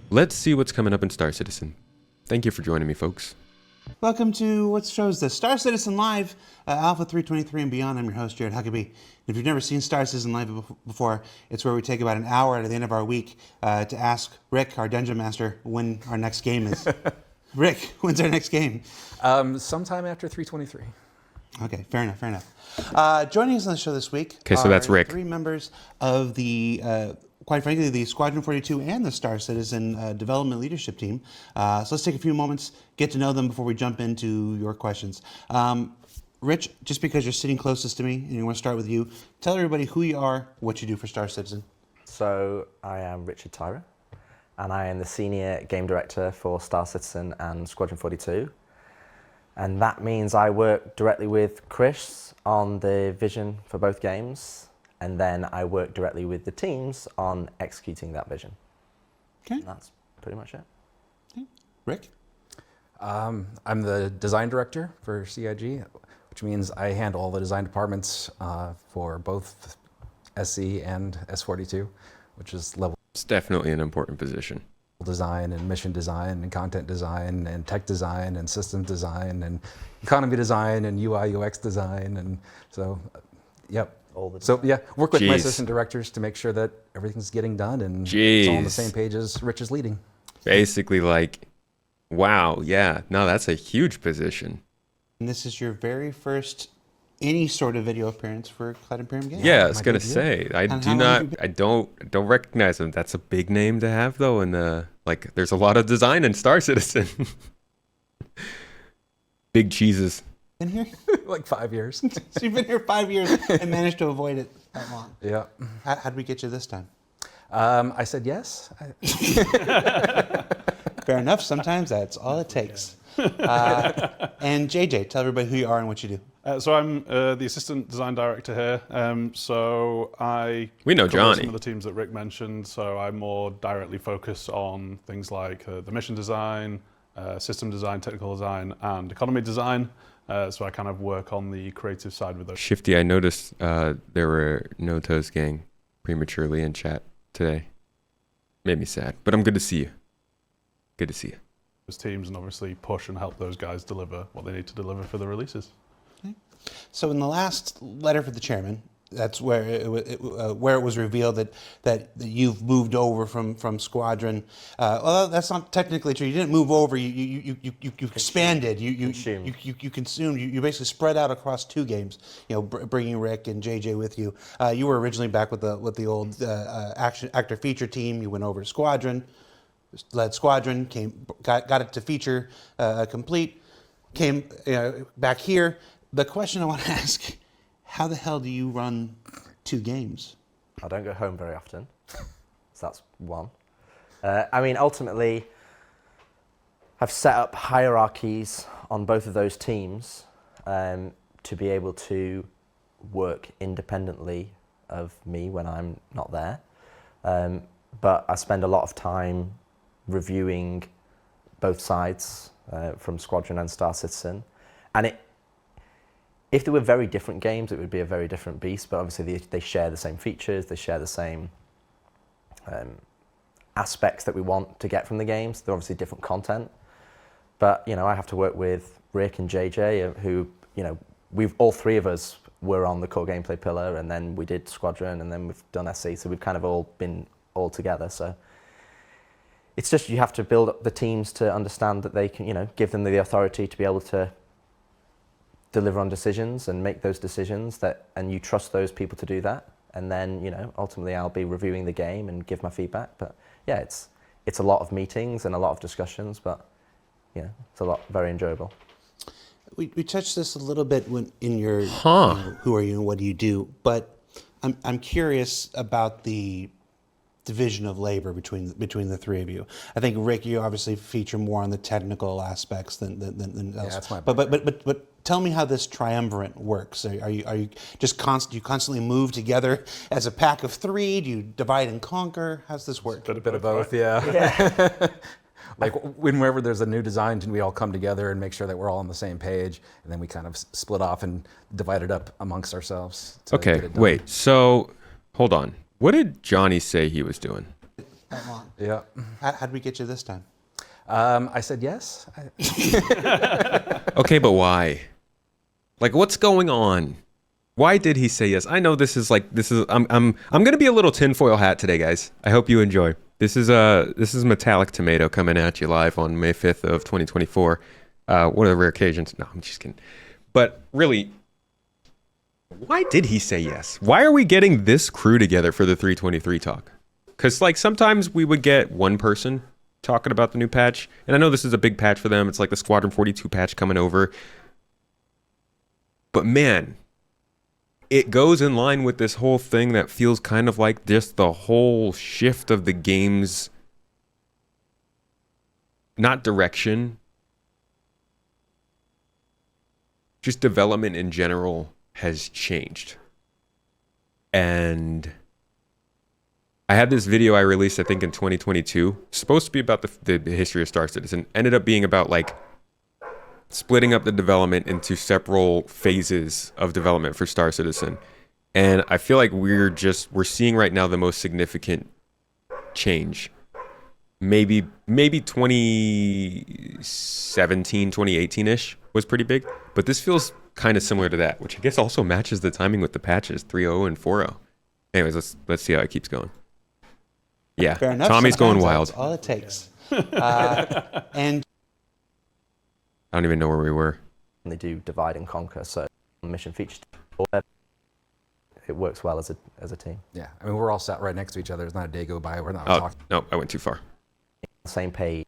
let's see what's coming up in Star Citizen. Thank you for joining me, folks. Welcome to what shows this Star Citizen Live, Alpha 323 and beyond. I'm your host, Jared Huckabee. If you've never seen Star Citizen Live before, it's where we take about an hour at the end of our week to ask Rick, our Dungeon Master, when our next game is. Rick, when's our next game? Sometime after 323. Okay, fair enough. Joining us on the show this week so that's Rick. 3 members of the, quite frankly, the Squadron 42 and the Star Citizen development leadership team. So let's take a few moments, get to know them before we jump into your questions. Rich, just because you're sitting closest to me and you want to start with you, tell everybody who you are, what you do for Star Citizen. So I am Richard Tyra, and I am the Senior Game Director for Star Citizen and Squadron 42. And that means I work directly with Chris on the vision for both games, and then I work directly with the teams on executing that vision. Okay. And that's pretty much it. Okay. Rick? I'm the design director for CIG, which means I handle all the design departments for both SC and S42, which is level. It's definitely an important position. Design and mission design and content design and tech design and system design and economy design and UI UX design, and so yep. So yeah, work with my assistant directors to make sure that everything's getting done and it's all on the same page as Rich is leading. Basically, like, wow, yeah, no, that's a huge position. And this is your very first any sort of video appearance for Cloud Imperium Games. Yeah, I was gonna say, I don't recognize him. That's a big name to have, though, and like, there's a lot of design in Star Citizen. Big cheeses. Been here? Like 5 years. So you've been here 5 years and managed to avoid it that long. Yeah. How'd we get you this time? I said yes. Fair enough. Sometimes that's all it takes. And JJ, tell everybody who you are and what you do. So I'm the assistant design director here. So we know cover Johnny. some of the teams that Rick mentioned. So I more directly focus on things like the mission design, system design, technical design, and economy design. So I kind of work on the creative side with those. Shifty, I noticed there were no Toes Gang prematurely in chat today. Made me sad, but I'm good to see you. Good to see you. Those teams, and obviously push and help those guys deliver what they need to deliver for the releases. Okay. So in the last letter for the chairman, that's where it was revealed that you've moved over from Squadron. Well, that's not technically true. You didn't move over. You expanded. You consumed. You basically spread out across 2 games. You know, bringing Rick and JJ with you. You were originally back with the old actor feature team. You went over to Squadron, led Squadron, got it to feature complete. Came back here. The question I want to ask: how the hell do you run 2 games? I don't go home very often, so that's one. I mean, ultimately, I've set up hierarchies on both of those teams to be able to work independently of me when I'm not there. But I spend a lot of time reviewing both sides from Squadron and Star Citizen, and if they were very different games, it would be a very different beast, but obviously they share the same features, they share the same aspects that we want to get from the games. They're obviously different content. But, I have to work with Rick and JJ, who, all 3 of us were on the core gameplay pillar, and then we did Squadron, and then we've done SC, so we've kind of all been all together. So it's just, you have to build up the teams to understand that they can, give them the authority to be able to deliver on decisions and make those decisions, and you trust those people to do that, and then ultimately I'll be reviewing the game and give my feedback. But yeah, it's a lot of meetings and a lot of discussions, but it's a lot very enjoyable. We touched this a little bit in your who are you and what do you do, but I'm curious about the division of labor between the 3 of you. I think Rick, you obviously feature more on the technical aspects than else. That's my but tell me how this triumvirate works. Are you just constantly move together as a pack of 3? Do you divide and conquer? How's this work? A bit of both, yeah. Like whenever there's a new design, we all come together and make sure that we're all on the same page, and then we kind of split off and divide it up amongst ourselves. Okay, wait. So hold on. What did Johnny say he was doing? that long. Yeah. How'd we get you this time? I said yes. Okay, but why? Like, what's going on? Why did he say yes? I know this is I'm gonna be a little tinfoil hat today, guys. I hope you enjoy. This is Metallic Tomato coming at you live on May 5th of 2024. One of the rare occasions. No, I'm just kidding. But really, why did he say yes? Why are we getting this crew together for the 323 talk? Because like sometimes we would get one person talking about the new patch, and I know this is a big patch for them. It's like the Squadron 42 patch coming over. But man, it goes in line with this whole thing that feels kind of like just the whole shift of the game's, not direction, just development in general has changed. And I had this video I released, I think in 2022, supposed to be about the history of Star Citizen, ended up being about like splitting up the development into several phases of development for Star Citizen. And I feel like we're seeing right now the most significant change. Maybe 2017, 2018-ish was pretty big, but this feels kind of similar to that, which I guess also matches the timing with the patches 3.0 and 4.0. Anyways, let's see how it keeps going. Yeah, Fair enough. Tommy's going Sometimes wild. that's all it takes. And I don't even know where we were. They do divide and conquer, so mission features, it works well as a team. Yeah, I mean, we're all sat right next to each other. There's not a day go by we're not Oh, talking. no, I went too far. Same page.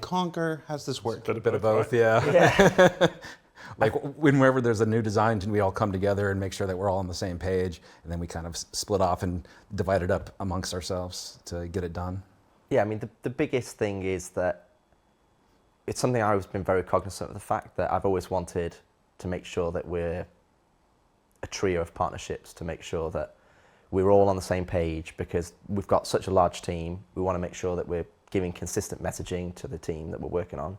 Conquer, how's this work? A bit of both, yeah. Like whenever there's a new design, we all come together and make sure that we're all on the same page, and then we kind of split off and divide it up amongst ourselves to get it done. Yeah, I mean, the biggest thing is that it's something I've always been very cognizant of the fact that I've always wanted to make sure that we're a trio of partnerships, to make sure that we're all on the same page, because we've got such a large team. We want to make sure that we're giving consistent messaging to the team that we're working on.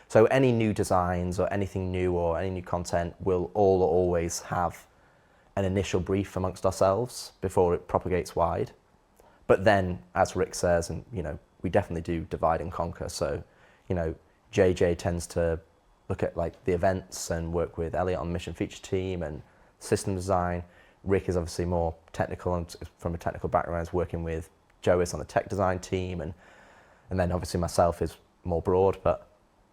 So any new designs or anything new or any new content will all always have an initial brief amongst ourselves before it propagates wide. But then, as Rick says, and we definitely do divide and conquer. So, JJ tends to look at like the events and work with Elliot on the mission feature team and system design. Rick is obviously more technical and from a technical background is working with Joe is on the tech design team, and then obviously myself is more broad, but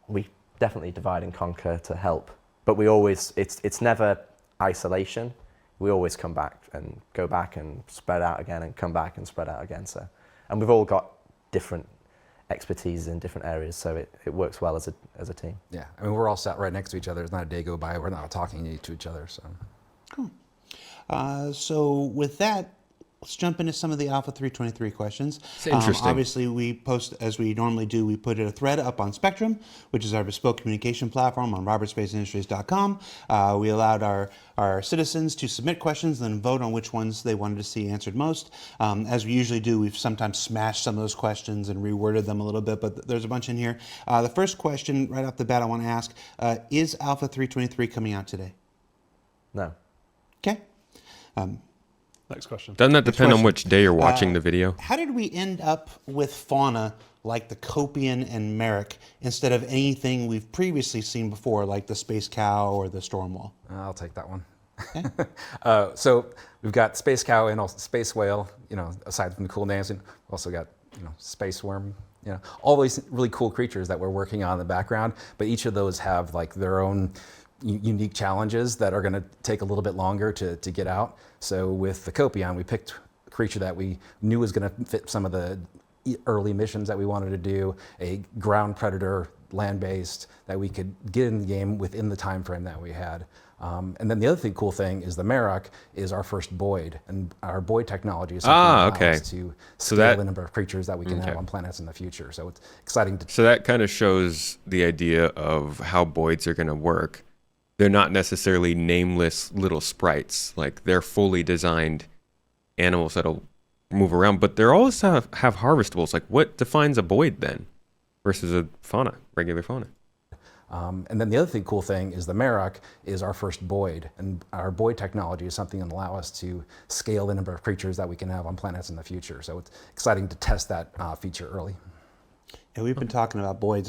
we definitely divide and conquer to help. But we always, it's never isolation. We always come back and go back and spread out again and come back and spread out again. So, and we've all got different expertise in different areas, so it works well as a team. Yeah, I mean, we're all sat right next to each other. There's not a day go by we're not talking to each other. So, cool. So with that, let's jump into some of the Alpha 323 questions. It's interesting. Obviously, we post, as we normally do, we put a thread up on Spectrum, which is our bespoke communication platform on robertspaceindustries.com. We allowed our citizens to submit questions and then vote on which ones they wanted to see answered most. As we usually do, we've sometimes smashed some of those questions and reworded them a little bit, but there's a bunch in here. The first question right off the bat I want to ask, is Alpha 323 coming out today? No. Okay. Next question. Doesn't that depend on question. which day you're watching the video? How did we end up with Fauna like the Copian and Merrick instead of anything we've previously seen before, like the Space Cow or the Stormwall? I'll take that one. Okay. So we've got Space Cow and also Space Whale, aside from the cool names, and we've also got, Space Worm, all these really cool creatures that we're working on in the background, but each of those have like their own unique challenges that are going to take a little bit longer to get out. So with the Copion, we picked a creature that we knew was going to fit some of the early missions that we wanted to do, a ground predator, land-based, that we could get in the game within the time frame that we had. And then the other cool thing is the Merak is our first boid, and our boid technology is something that allows us to scale the number of creatures that we can have on planets in the future. So it's exciting to. So that kind of shows the idea of how boids are going to work. They're not necessarily nameless little sprites. Like, they're fully designed animals that'll move around, but they also have harvestables. Like, what defines a boid then versus a fauna, regular fauna? And then the other cool thing is the Merak is our first boid, and our boid technology is something that will allow us to scale the number of creatures that we can have on planets in the future. So it's exciting to test that feature early. And we've been talking about boids,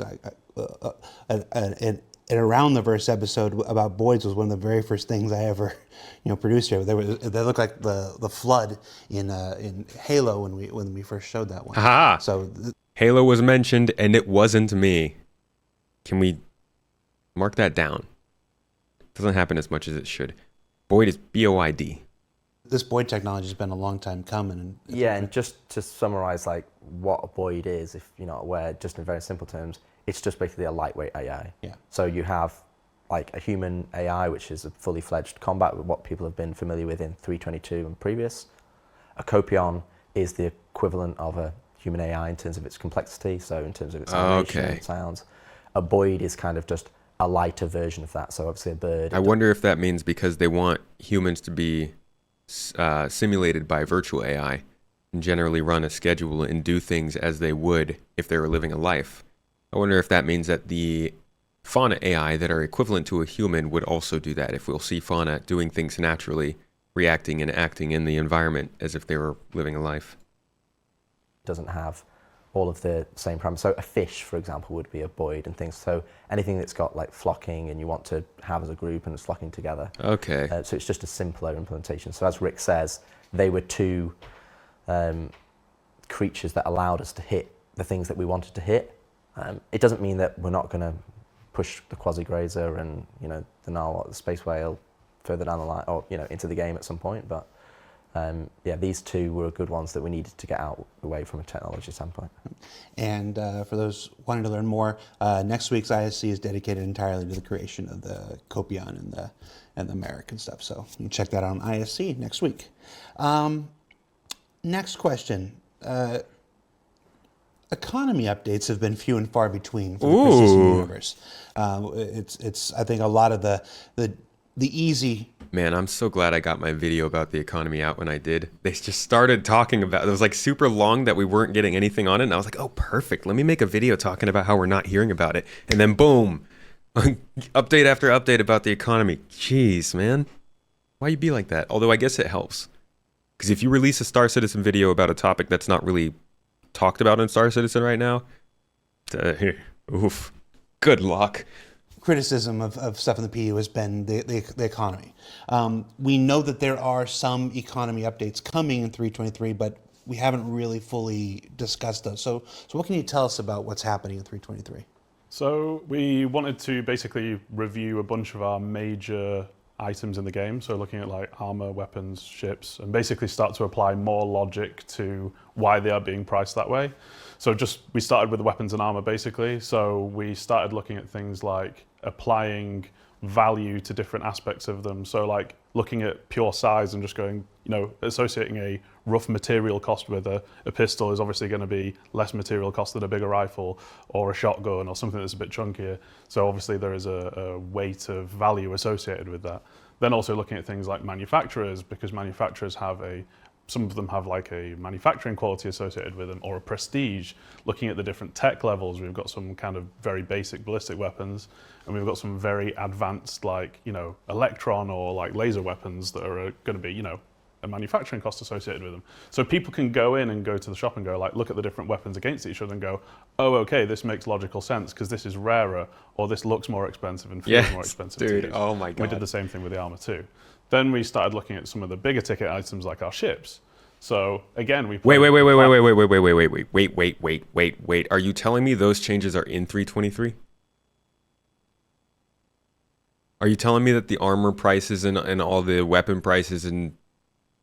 and around the verse episode about boids was one of the very first things I ever, produced here. They look like the flood in Halo when we first showed that one. Aha! So Halo was mentioned, and it wasn't me. Can we mark that down? Doesn't happen as much as it should. Boid is B-O-I-D. this boid technology has been a long time coming. And yeah, and just to summarize like what a boid is, if you're not aware, just in very simple terms, it's just basically a lightweight AI. Yeah. So you have like a human AI, which is a fully fledged combat with what people have been familiar with in 322 and previous. A Copion is the equivalent of a human AI in terms of its complexity, so in terms of its animation and sounds. A boid is kind of just a lighter version of that, so obviously a bird. I wonder if that means because they want humans to be simulated by virtual AI and generally run a schedule and do things as they would if they were living a life. I wonder if that means that the Fauna AI that are equivalent to a human would also do that, if we'll see Fauna doing things naturally, reacting and acting in the environment as if they were living a life. Doesn't have all of the same parameters. So a fish, for example, would be a boid and things. So anything that's got like flocking and you want to have as a group and it's flocking together. Okay. So it's just a simpler implementation. So as Rick says, they were two creatures that allowed us to hit the things that we wanted to hit. It doesn't mean that we're not going to push the quasi-grazer and the narwhal, the space whale further down the line, or into the game at some point. But yeah, these two were good ones that we needed to get out of the way from a technology standpoint. And for those wanting to learn more, next week's ISC is dedicated entirely to the creation of the Copion and the American stuff. So you can check that out on ISC next week. Next question. Economy updates have been few and far between for the persistent universe. It's I think a lot of the easy. Man, I'm so glad I got my video about the economy out when I did. They just started talking about it. It was like super long that we weren't getting anything on it. And I was like, oh, perfect. Let me make a video talking about how we're not hearing about it. And then boom, update after update about the economy. Jeez, man. Why you be like that? Although I guess it helps. Because if you release a Star Citizen video about a topic that's not really talked about in Star Citizen right now, oof, good luck. Criticism of stuff in the PU has been the economy. We know that there are some economy updates coming in 323, but we haven't really fully discussed those. So what can you tell us about what's happening in 323? So we wanted to basically review a bunch of our major items in the game, so looking at like armor, weapons, ships, and basically start to apply more logic to why they are being priced that way. So we started with the weapons and armor basically. So we started looking at things like applying value to different aspects of them. So like looking at pure size and just going, associating a rough material cost with a pistol is obviously going to be less material cost than a bigger rifle or a shotgun or something that's a bit chunkier. So obviously there is a weight of value associated with that. Then also looking at things like manufacturers, because manufacturers have some of them have like a manufacturing quality associated with them, or a prestige. Looking at the different tech levels, we've got some kind of very basic ballistic weapons, and we've got some very advanced like, electron or like laser weapons that are going to be, a manufacturing cost associated with them. So people can go in and go to the shop and go like, look at the different weapons against each other and go, oh, okay, this makes logical sense because this is rarer, or this looks more expensive and feels more expensive to use. Oh my God. We did the same thing with the armor too. Then we started looking at some of the bigger ticket items like our ships. So again, we wait. Are you telling me those changes are in 323? Are you telling me that the armor prices and all the weapon prices and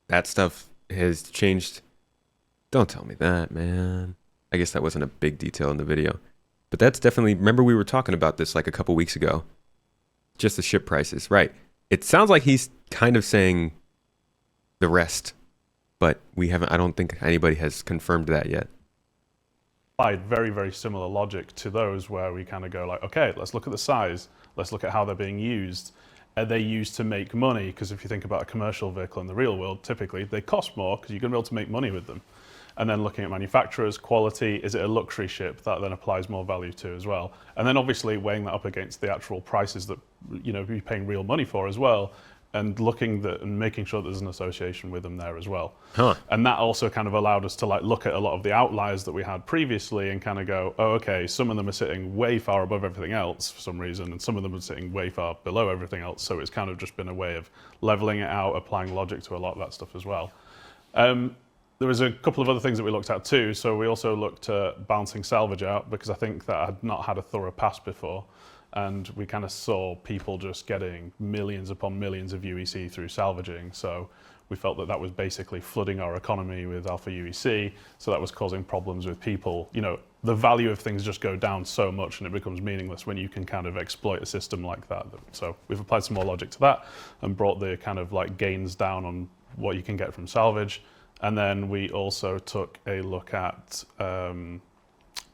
that stuff has changed? Don't tell me that, man. I guess that wasn't a big detail in the video. But that's definitely, remember we were talking about this like a couple weeks ago. Just the ship prices, right. It sounds like he's kind of saying the rest, but I don't think anybody has confirmed that yet. Applied very, very similar logic to those where we kind of go like, okay, let's look at the size, let's look at how they're being used. Are they used to make money? Because if you think about a commercial vehicle in the real world, typically they cost more because you're going to be able to make money with them. And then looking at manufacturers, quality, is it a luxury ship that then applies more value to as well? And then obviously weighing that up against the actual prices that you're paying real money for as well, and looking and making sure there's an association with them there as well. And that also kind of allowed us to look at a lot of the outliers that we had previously and kind of go, oh, okay, some of them are sitting way far above everything else for some reason, and some of them are sitting way far below everything else. So it's kind of just been a way of leveling it out, applying logic to a lot of that stuff as well. There was a couple of other things that we looked at too. So we also looked at balancing salvage out, because I think that had not had a thorough pass before. And we kind of saw people just getting millions upon millions of UEC through salvaging. So we felt that was basically flooding our economy with alpha UEC. So that was causing problems with people. The value of things just go down so much and it becomes meaningless when you can kind of exploit a system like that. So we've applied some more logic to that and brought the kind of gains down on what you can get from salvage. And then we also took a look at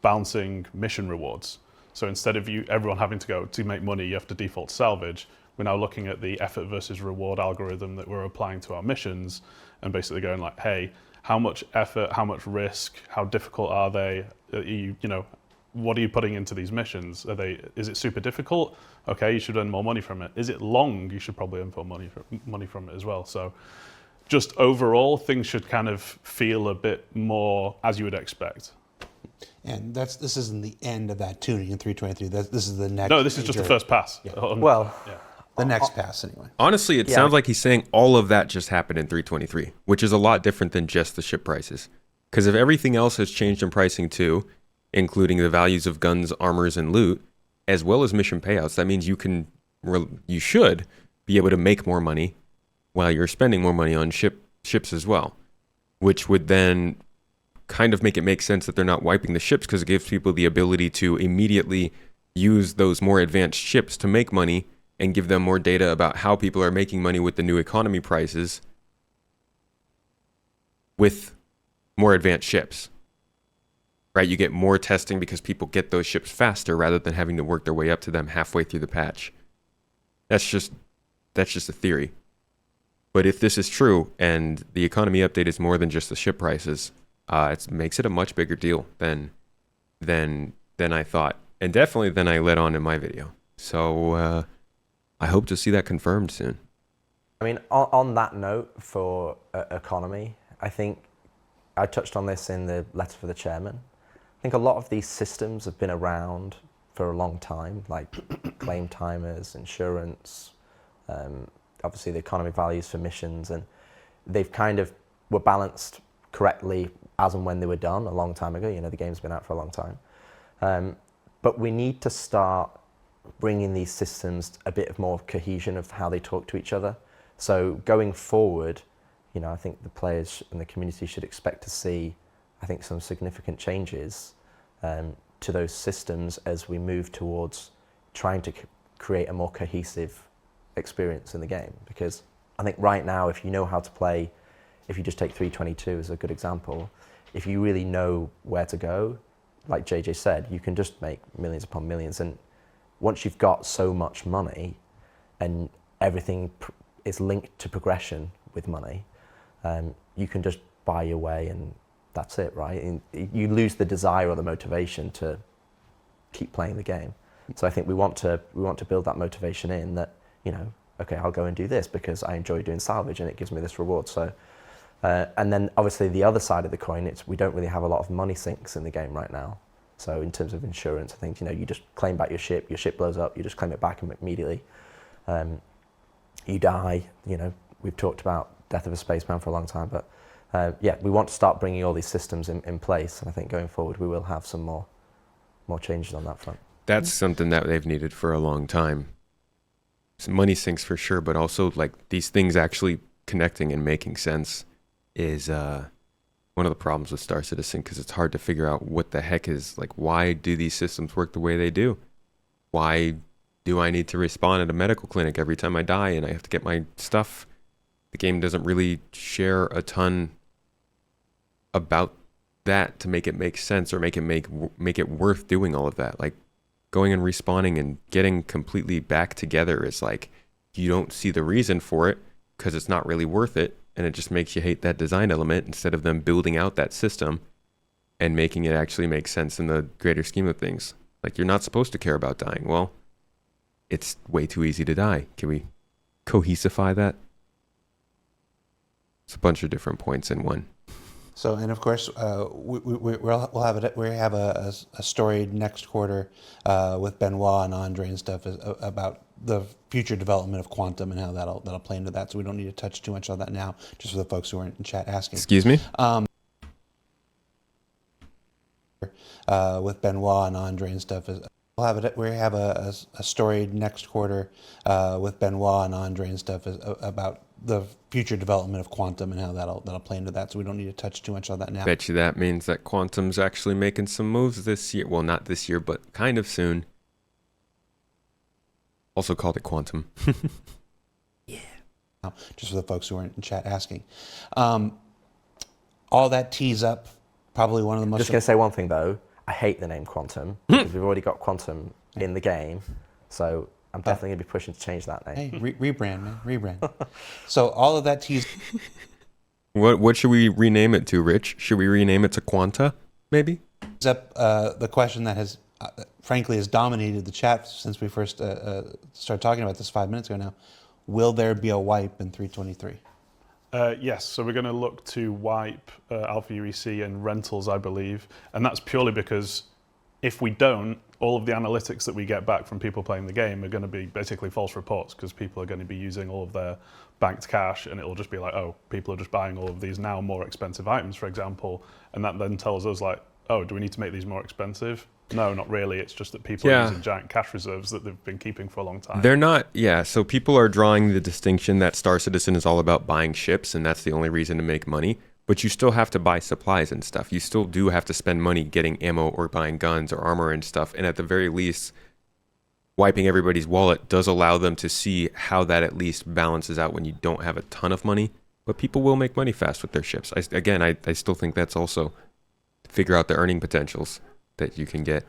balancing mission rewards. So instead of everyone having to go to make money, you have to default salvage. We're now looking at the effort versus reward algorithm that we're applying to our missions and basically going hey, how much effort, how much risk, how difficult are they? What are you putting into these missions? Is it super difficult? Okay, you should earn more money from it. Is it long? You should probably earn more money from it as well. So just overall, things should kind of feel a bit more as you would expect. And this isn't the end of that tuning in 323. This is the next. No, this is just the first pass. Yeah. The next pass, anyway. Honestly, it sounds like he's saying all of that just happened in 323, which is a lot different than just the ship prices. Because if everything else has changed in pricing too, including the values of guns, armors, and loot, as well as mission payouts, that means you should be able to make more money while you're spending more money on ships as well, which would then kind of make sense that they're not wiping the ships, because it gives people the ability to immediately use those more advanced ships to make money and give them more data about how people are making money with the new economy prices with more advanced ships. Right? You get more testing because people get those ships faster rather than having to work their way up to them halfway through the patch. That's just a theory. But if this is true and the economy update is more than just the ship prices, it makes it a much bigger deal than I thought, and definitely than I let on in my video. So I hope to see that confirmed soon. I mean, on that note for economy, I think I touched on this in the letter for the chairman. I think a lot of these systems have been around for a long time, like claim timers, insurance, obviously the economy values for missions, and they've kind of were balanced correctly as and when they were done a long time ago. The game's been out for a long time. But we need to start bringing these systems a bit of more cohesion of how they talk to each other. So going forward, I think the players and the community should expect to see, I think, some significant changes to those systems as we move towards trying to create a more cohesive experience in the game. Because I think right now, if you know how to play, if you just take 322 as a good example, if you really know where to go, like JJ said, you can just make millions upon millions. And once you've got so much money and everything is linked to progression with money, you can just buy your way and that's it, right? And you lose the desire or the motivation to keep playing the game. So I think we want to build that motivation in that, okay, I'll go and do this because I enjoy doing salvage and it gives me this reward. So, and then obviously the other side of the coin, we don't really have a lot of money sinks in the game right now. So in terms of insurance, I think, you just claim back your ship blows up, you just claim it back immediately. You die, we've talked about death of a spaceman for a long time, but we want to start bringing all these systems in place. And I think going forward, we will have some more changes on that front. That's something that they've needed for a long time. Some money sinks for sure, but also these things actually connecting and making sense is one of the problems with Star Citizen, because it's hard to figure out what the heck is, why do these systems work the way they do? Why do I need to respawn at a medical clinic every time I die and I have to get my stuff? The game doesn't really share a ton about that to make it make sense or make it worth doing all of that. Going and respawning and getting completely back together is you don't see the reason for it because it's not really worth it. and it just makes you hate that design element instead of them building out that system and making it actually make sense in the greater scheme of things. Like, you're not supposed to care about dying. Well, it's way too easy to die. Can we cohesify that? It's a bunch of different points in one. So, and of course, we'll have a story next quarter with Benoit and Andre and stuff about the future development of quantum and how that'll play into that. So we don't need to touch too much on that now, just for the folks who are in chat asking. Excuse me? With Benoit and Andre and stuff. We have a story next quarter with Benoit and Andre and stuff about the future development of quantum and how that'll play into that. So we don't need to touch too much on that now. Bet you that means that quantum's actually making some moves this year. Well, not this year, but kind of soon. Also called it quantum. Yeah. Just for the folks who are in chat asking. All that tees up probably one of the most... Just going to say one thing, though. I hate the name quantum because we've already got quantum in the game. So I'm definitely going to be pushing to change that name. Hey, rebrand, man. Rebrand. So all of that tees... What should we rename it to, Rich? Should we rename it to Quanta, maybe? Up the question that has, frankly, has dominated the chat since we first started talking about this 5 minutes ago now. Will there be a wipe in 323? Yes, so we're going to look to wipe Alpha UEC and rentals, I believe. And that's purely because if we don't, all of the analytics that we get back from people playing the game are going to be basically false reports, because people are going to be using all of their banked cash, and it'll just be like, oh, people are just buying all of these now more expensive items, for example. And that then tells us, like, oh, do we need to make these more expensive? No, not really. It's just that people are using giant cash reserves that they've been keeping for a long time. They're not, so people are drawing the distinction that Star Citizen is all about buying ships, and that's the only reason to make money. But you still have to buy supplies and stuff. You still do have to spend money getting ammo or buying guns or armor and stuff. And at the very least, wiping everybody's wallet does allow them to see how that at least balances out when you don't have a ton of money. But people will make money fast with their ships. I still think that's also figure out the earning potentials that you can get.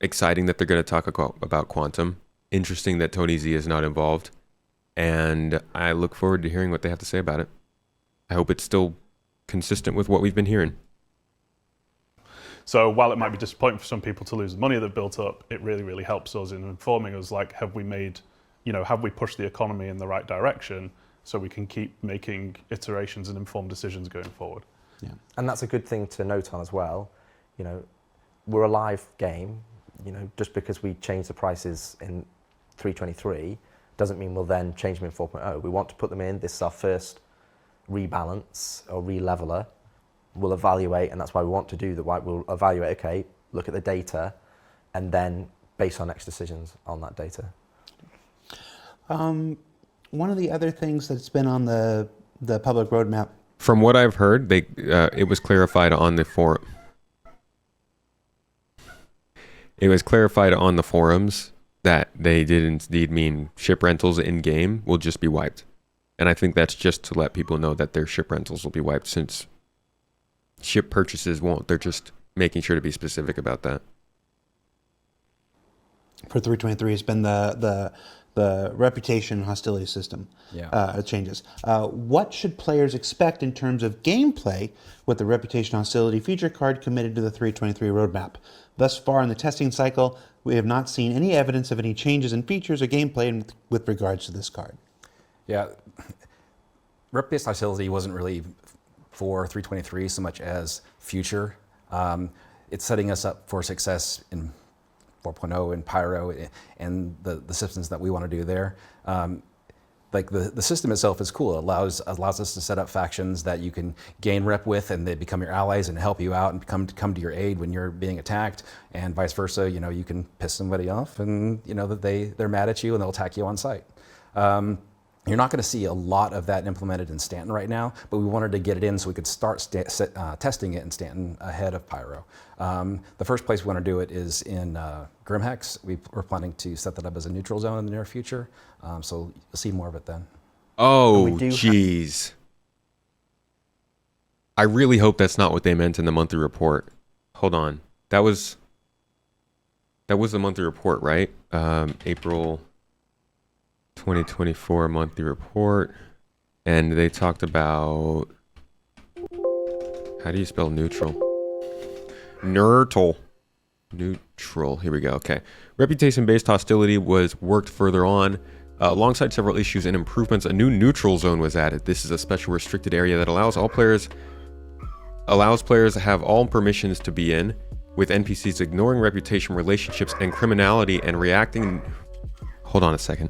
Exciting that they're going to talk about quantum. Interesting that Tony Z is not involved. And I look forward to hearing what they have to say about it. I hope it's still consistent with what we've been hearing. So while it might be disappointing for some people to lose the money they've built up, it really, really helps us in informing us, like, have we pushed the economy in the right direction so we can keep making iterations and informed decisions going forward. Yeah. And that's a good thing to note on as well. We're a live game. Just because we change the prices in 3.23 doesn't mean we'll then change them in 4.0. We want to put them in. This is our first rebalance or releveler. We'll evaluate, and that's why we want to do the wipe. We'll evaluate, okay, look at the data, and then base our next decisions on that data. One of the other things that's been on the public roadmap. From what I've heard, it was clarified on the forum. It was clarified on the forums that they did indeed mean ship rentals in game will just be wiped. And I think that's just to let people know that their ship rentals will be wiped, since ship purchases won't. They're just making sure to be specific about that. For 323, it's been the reputation hostility system changes. What should players expect in terms of gameplay with the reputation hostility feature card committed to the 323 roadmap? Thus far in the testing cycle, we have not seen any evidence of any changes in features or gameplay with regards to this card. Yeah, rep-based hostility wasn't really for 323 so much as future. It's setting us up for success in 4.0 and Pyro and the systems that we want to do there. Like the system itself is cool. It allows us to set up factions that you can gain rep with, and they become your allies and help you out and come to your aid when you're being attacked, and vice versa. You can piss somebody off, and that they're mad at you and they'll attack you on sight. You're not going to see a lot of that implemented in Stanton right now, but we wanted to get it in so we could start testing it in Stanton ahead of Pyro. The first place we want to do it is in Grimhex. We're planning to set that up as a neutral zone in the near future, so you'll see more of it then. Oh, jeez. I really hope that's not what they meant in the monthly report. Hold on. That was the monthly report, right? April 2024 monthly report. and they talked about, how do you spell neutral? Neutral. Neutral. Here we go. Okay. Reputation-based hostility was worked further on. Alongside several issues and improvements, a new neutral zone was added. This is a special restricted area that allows players to have all permissions to be in, with NPCs ignoring reputation, relationships, and criminality and reacting. Hold on a second.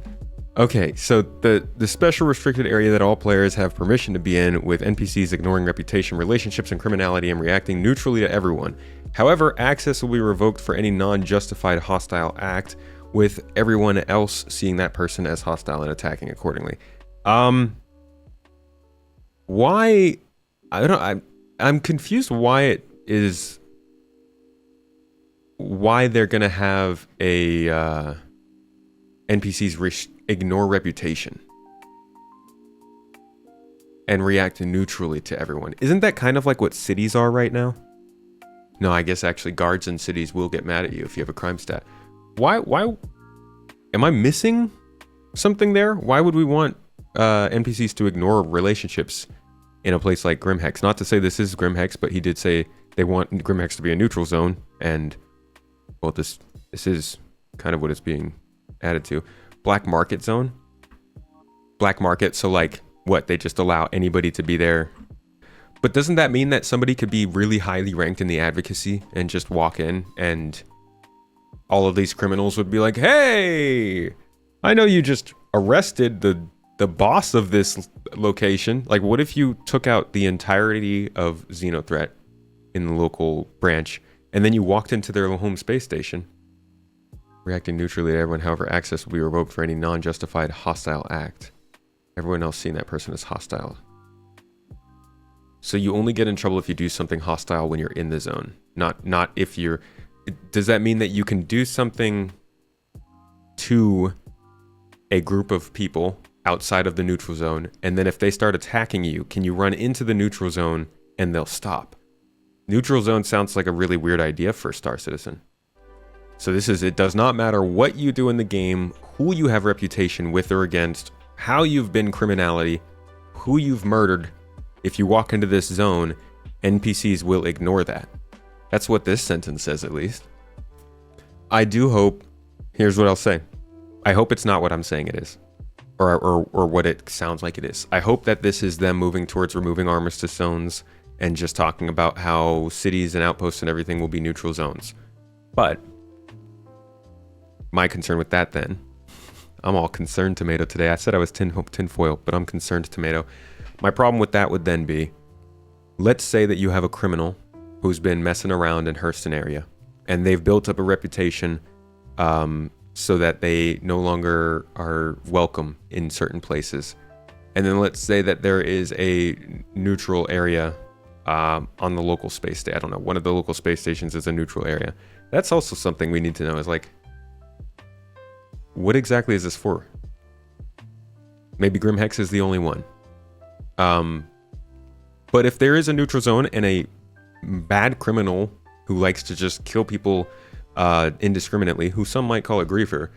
Okay, so the special restricted area that all players have permission to be in, with NPCs ignoring reputation, relationships, and criminality and reacting neutrally to everyone. However, access will be revoked for any non-justified hostile act, with everyone else seeing that person as hostile and attacking accordingly. Why? I don't know. I'm confused why they're gonna have a NPCs ignore reputation and react neutrally to everyone. Isn't that kind of like what cities are right now? No, I guess actually guards in cities will get mad at you if you have a crime stat. Why am I missing something there? Why would we want NPCs to ignore relationships in a place like Grimhex? Not to say this is Grimhex, but he did say they want Grimhex to be a neutral zone, and well, this is kind of what it's being added to. Black market zone. Black market, so like what? They just allow anybody to be there. But doesn't that mean that somebody could be really highly ranked in the advocacy and just walk in and all of these criminals would be like, hey, I know you just arrested the boss of this location. Like, what if you took out the entirety of Xenothreat in the local branch, and then you walked into their home space station, reacting neutrally to everyone, however, access will be revoked for any non-justified hostile act. Everyone else seeing that person as hostile. So you only get in trouble if you do something hostile when you're in the zone, not if you're... Does that mean that you can do something to a group of people outside of the neutral zone, and then if they start attacking you, can you run into the neutral zone and they'll stop? Neutral zone sounds like a really weird idea for Star Citizen. So it does not matter what you do in the game, who you have reputation with or against, how you've been criminality, who you've murdered. If you walk into this zone, NPCs will ignore that. That's what this sentence says, at least. I do hope, here's what I'll say. I hope it's not what I'm saying it is, or what it sounds like it is. I hope that this is them moving towards removing armistice zones and just talking about how cities and outposts and everything will be neutral zones. But my concern with that then, I'm all concerned tomato today. I said I was tinfoil, but I'm concerned tomato. My problem with that would then be, let's say that you have a criminal who's been messing around in Hurston area, and they've built up a reputation so that they no longer are welcome in certain places. And then let's say that there is a neutral area on the local space station. I don't know, one of the local space stations is a neutral area. That's also something we need to know, is like, what exactly is this for? Maybe Grimhex is the only one. But if there is a neutral zone and a bad criminal who likes to just kill people indiscriminately, who some might call a griefer,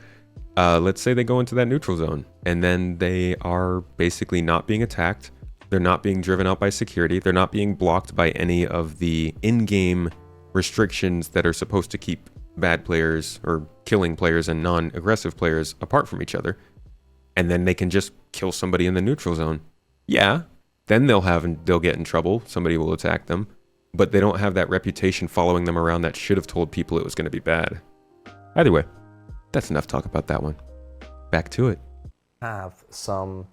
let's say they go into that neutral zone and then they are basically not being attacked, they're not being driven out by security, they're not being blocked by any of the in-game restrictions that are supposed to keep bad players or killing players and non-aggressive players apart from each other, and then they can just kill somebody in the neutral zone. Yeah, then they'll get in trouble, somebody will attack them, but they don't have that reputation following them around that should have told people it was going to be bad. Either way, that's enough talk about that one. Back to it. Have some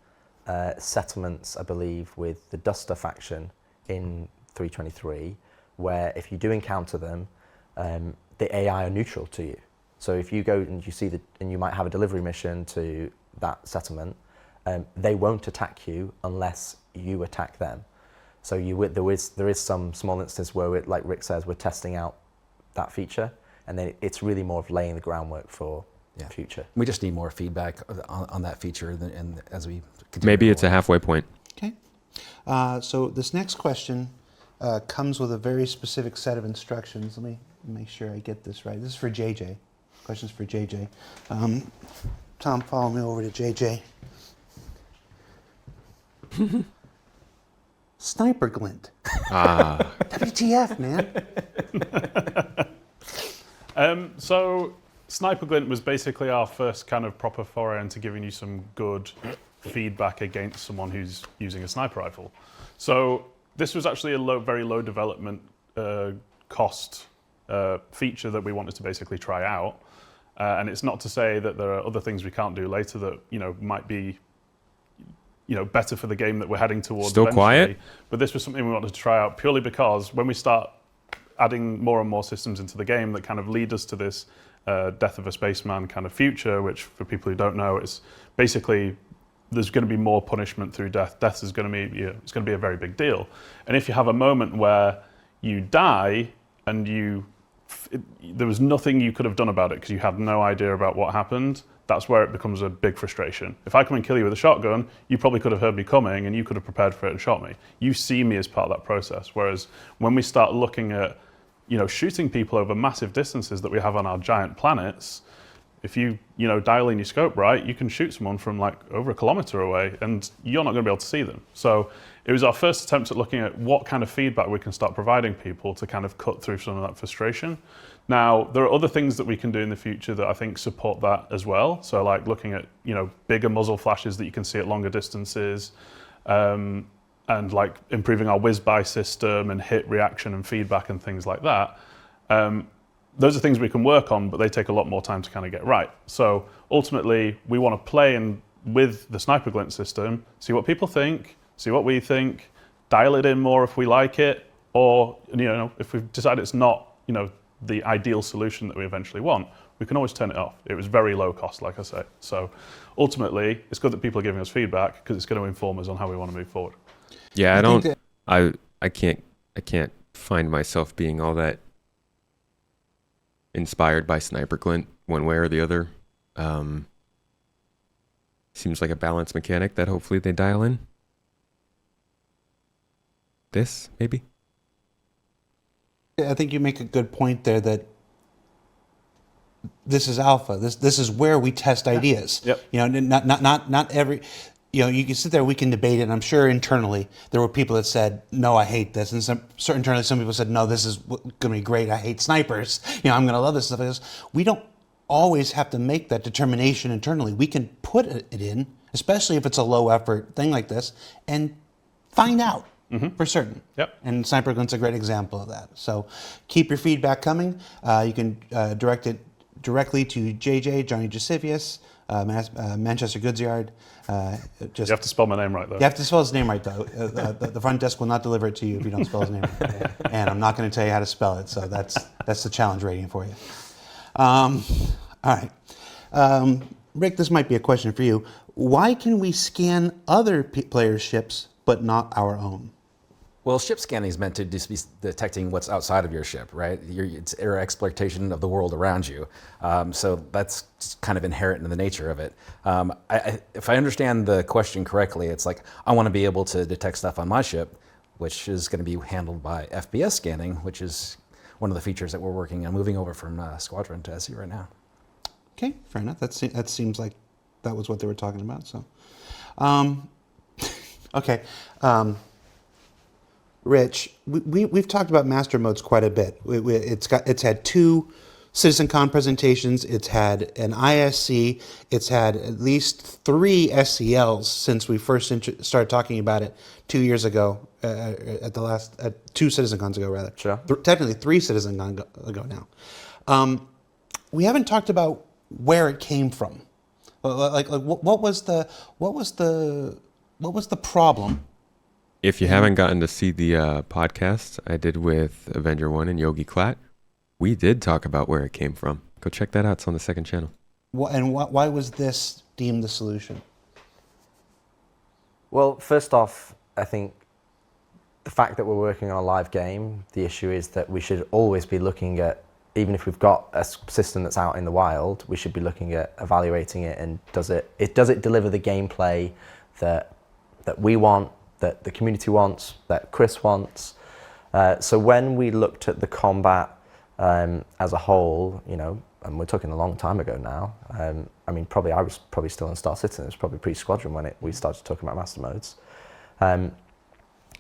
settlements, I believe, with the Duster faction in 323, where if you do encounter them, the AI are neutral to you. So if you go and you see and you might have a delivery mission to that settlement, they won't attack you unless you attack them. So there is some small instance where, like Rick says, we're testing out that feature, and then it's really more of laying the groundwork for future. We just need more feedback on that feature, and as we continue. Maybe it's a halfway point. Okay. So this next question comes with a very specific set of instructions. Let me make sure I get this right. This is for JJ. Questions for JJ. Tom, follow me over to JJ. Sniper glint. Ah, WTF, man. So Sniper Glint was basically our first kind of proper foray into giving you some good feedback against someone who's using a sniper rifle. So this was actually a very low development cost feature that we wanted to basically try out. And it's not to say that there are other things we can't do later that, might be, better for the game that we're heading towards. Still eventually. quiet? But this was something we wanted to try out purely because when we start adding more and more systems into the game that kind of lead us to this death of a spaceman kind of future, which for people who don't know, it's basically there's going to be more punishment through death. Death is going to be it's going to be a very big deal. And if you have a moment where you die and there was nothing you could have done about it because you had no idea about what happened, that's where it becomes a big frustration. If I come and kill you with a shotgun, you probably could have heard me coming and you could have prepared for it and shot me. You see me as part of that process. Whereas when we start looking at shooting people over massive distances that we have on our giant planets, if you dial in your scope right, you can shoot someone from like over 1 kilometer away and you're not going to be able to see them. So it was our first attempt at looking at what kind of feedback we can start providing people to kind of cut through some of that frustration. Now, there are other things that we can do in the future that I think support that as well. So like looking at, bigger muzzle flashes that you can see at longer distances, and like improving our whiz-by system and hit reaction and feedback and things like that. Those are things we can work on, but they take a lot more time to kind of get right. So ultimately, we want to play with the Sniper Glint system, see what people think, see what we think, dial it in more if we like it, or if we decide it's not the ideal solution that we eventually want, we can always turn it off. It was very low cost, like I say. So ultimately, it's good that people are giving us feedback because it's going to inform us on how we want to move forward. yeah. I can't find myself being all that inspired by Sniper Glint one way or the other. Seems like a balance mechanic that hopefully they dial in. This maybe. I think you make a good point there that this is alpha. This is where we test ideas. Yep. Not every. You can sit there. We can debate it. And I'm sure internally there were people that said, "No, I hate this," and internally some people said, "No, this is going to be great. I hate snipers. I'm going to love this stuff." We don't always have to make that determination internally. We can put it in, especially if it's a low effort thing like this, and find out. For certain. Yep. And Sniper Glint's a great example of that. So keep your feedback coming. You can direct it directly to JJ, Johnny Giusevius, Manchester Goods Yard. You have to spell my name right, though. You have to spell his name right, though. The front desk will not deliver it to you if you don't spell his name right. And I'm not going to tell you how to spell it, so that's the challenge rating for you. All right. Rick, this might be a question for you. Why can we scan other players' ships but not our own? Well, ship scanning is meant to just be detecting what's outside of your ship, right? It's error exploitation of the world around you. So that's just kind of inherent in the nature of it. If I understand the question correctly, it's like, I want to be able to detect stuff on my ship, which is going to be handled by FPS scanning, which is one of the features that we're working on moving over from Squadron to SE right now. Okay, fair enough. That seems like that was what they were talking about. So, okay. Rich, we've talked about master modes quite a bit. It's had 2 CitizenCon presentations. It's had an ISC. It's had at least 3 SCLs since we first started talking about it 2 years ago. At 2 CitizenCons ago, rather. Sure. Technically 3 CitizenCon ago now. We haven't talked about where it came from. Like what was the problem? If you haven't gotten to see the podcast I did with Avenger 1 and Yogi Klatt, we did talk about where it came from. Go check that out. It's on the second channel. Why was this deemed the solution? Well, first off, I think the fact that we're working on a live game, the issue is that we should always be looking at, even if we've got a system that's out in the wild, we should be looking at evaluating it and does it deliver the gameplay that we want, that the community wants, that Chris wants. So when we looked at the combat as a whole, and we're talking a long time ago now, I was probably still in Star Citizen, it was probably pre-Squadron when we started talking about master modes. A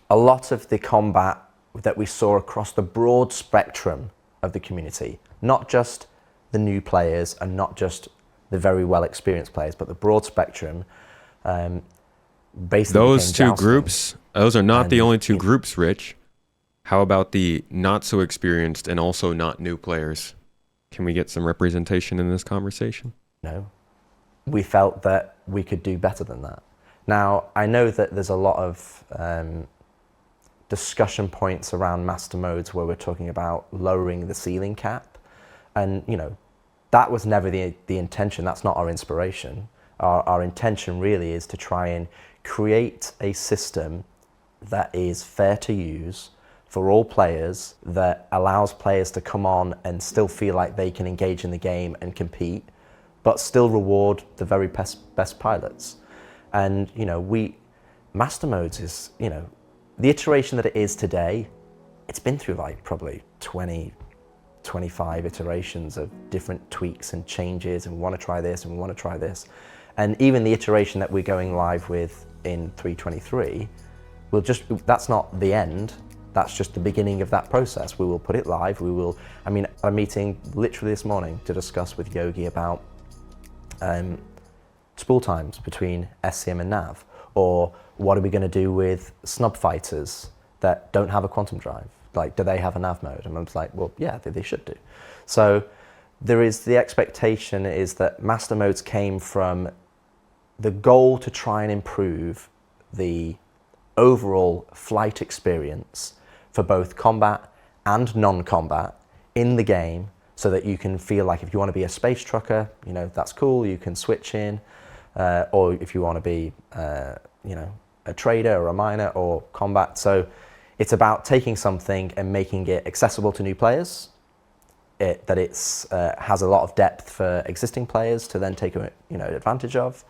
lot of the combat that we saw across the broad spectrum of the community, not just the new players and not just the very well experienced players, but the broad spectrum, basically Those became two jousting. groups, those are not the And only two it- groups, Rich. How about the not so experienced and also not new players? Can we get some representation in this conversation? No, we felt that we could do better than that. Now, I know that there's a lot of discussion points around master modes where we're talking about lowering the ceiling cap, and that was never the intention. That's not our inspiration. Our intention really is to try and create a system that is fair to use for all players, that allows players to come on and still feel like they can engage in the game and compete, but still reward the very best pilots. And master modes is, the iteration that it is today, it's been through like probably 20, 25 iterations of different tweaks and changes, and we want to try this and we want to try this. And even the iteration that we're going live with in 3.23, that's not the end. That's just the beginning of that process. We will put it live. I'm meeting literally this morning to discuss with Yogi about spool times between SCM and nav, or what are we going to do with snub fighters that don't have a quantum drive? Like, do they have a nav mode? And I was like, well, yeah, they should do. So the expectation is that master modes came from the goal to try and improve the overall flight experience for both combat and non-combat in the game, so that you can feel like if you want to be a space trucker, that's cool, you can switch in, or if you want to be, a trader or a miner or combat. So it's about taking something and making it accessible to new players, that it's has a lot of depth for existing players to then take advantage of,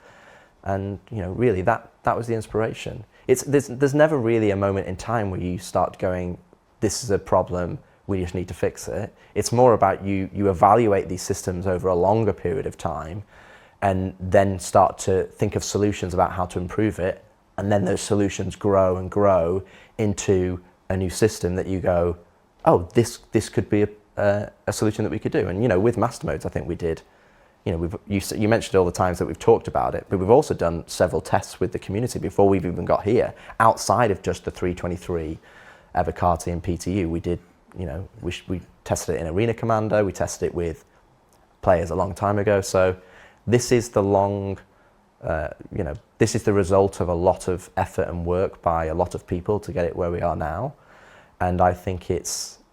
and really that was the inspiration. There's never really a moment in time where you start going, this is a problem, we just need to fix it. It's more about you evaluate these systems over a longer period of time, and then start to think of solutions about how to improve it, and then those solutions grow and grow into a new system that you go, oh, this could be a solution that we could do. And with master modes, I think we did. You mentioned all the times that we've talked about it, but we've also done several tests with the community before we've even got here, outside of just the 3.23 Evocati and PTU. We did, we tested it in Arena Commander, we tested it with players a long time ago. So this is this is the result of a lot of effort and work by a lot of people to get it where we are now. And I think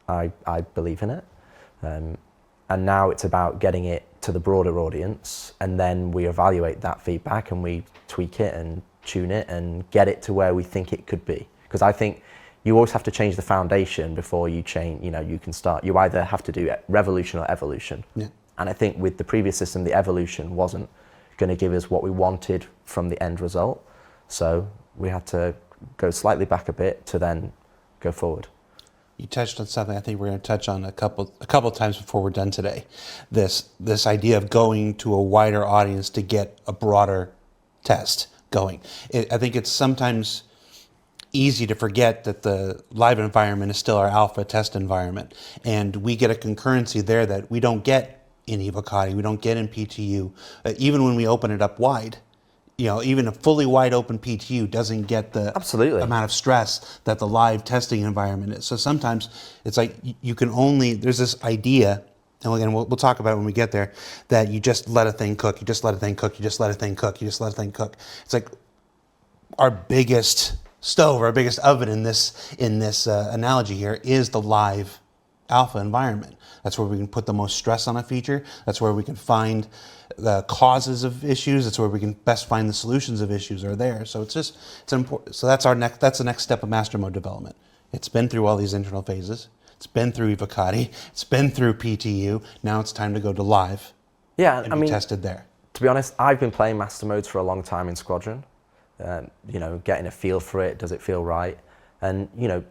I believe in it. And now it's about getting it to the broader audience, and then we evaluate that feedback and we tweak it and tune it and get it to where we think it could be. Because I think you always have to change the foundation before you change, you can start. You either have to do revolution or evolution. Yeah. And I think with the previous system, the evolution wasn't going to give us what we wanted from the end result. So we had to go slightly back a bit to then go forward. You touched on something I think we're going to touch on a couple of times before we're done today. This idea of going to a wider audience to get a broader test going. I think it's sometimes easy to forget that the live environment is still our alpha test environment, and we get a concurrency there that we don't get in Evocati, we don't get in PTU, even when we open it up wide. Even a fully wide open PTU doesn't get the amount of stress that the live testing environment is. So sometimes it's like you can only, there's this idea, and again, we'll talk about it when we get there, that you just let a thing cook, you just let a thing cook, you just let a thing cook, you just let a thing cook. It's like our biggest stove, our biggest oven in this analogy here is the live alpha environment. That's where we can put the most stress on a feature. That's where we can find the causes of issues. That's where we can best find the solutions of issues are there. So it's important. So that's the next step of master mode development. It's been through all these internal phases. It's been through Evocati. It's been through PTU. Now it's time to go to live. Yeah, and be tested there. To be honest, I've been playing master modes for a long time in Squadron. Getting a feel for it. Does it feel right? And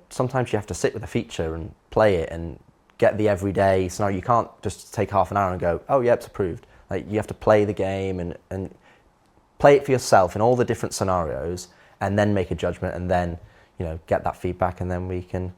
sometimes you have to sit with a feature and play it and get the everyday scenario. You can't just take half an hour and go, oh yeah, it's approved. Like, you have to play the game and play it for yourself in all the different scenarios, and then make a judgment, and then get that feedback, and then we can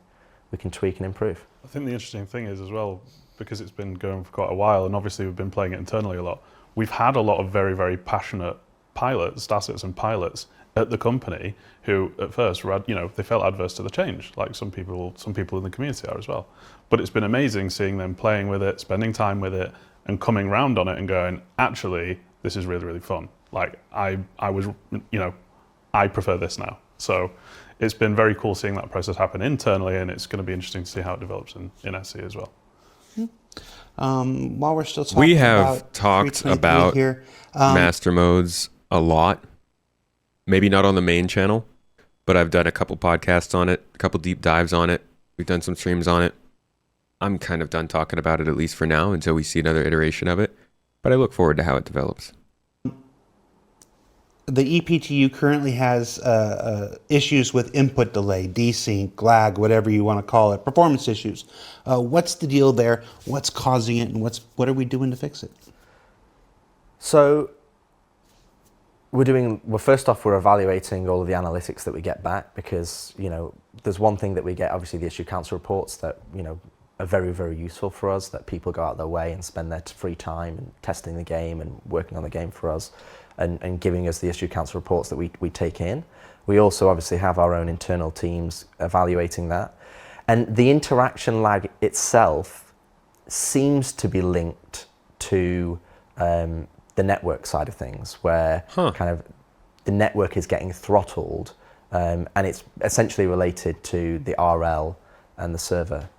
tweak and improve. I think the interesting thing is as well, because it's been going for quite a while, and obviously we've been playing it internally a lot, we've had a lot of very, very passionate pilots, star citizen pilots at the company who at first were, they felt adverse to the change, like some people in the community are as well. But it's been amazing seeing them playing with it, spending time with it, and coming round on it and going, actually, this is really, really fun. Like I prefer this now. So it's been very cool seeing that process happen internally, and it's going to be interesting to see how it develops in SC as well. While we're still talking, We have talked about here, master modes a lot. Maybe not on the main channel, but I've done a couple podcasts on it, a couple deep dives on it. We've done some streams on it. I'm kind of done talking about it, at least for now, until we see another iteration of it. But I look forward to how it develops. The EPTU currently has issues with input delay, desync, lag, whatever you want to call it, performance issues. What's the deal there? What's causing it, and what are we doing to fix it? So first off, we're evaluating all of the analytics that we get back, because there's one thing that we get, obviously the issue council reports that are very, very useful for us, that people go out their way and spend their free time and testing the game and working on the game for us, and giving us the issue council reports that we take in. We also obviously have our own internal teams evaluating that. And the interaction lag itself seems to be linked to the network side of things, where kind of the network is getting throttled, and it's essentially related to the RL and the server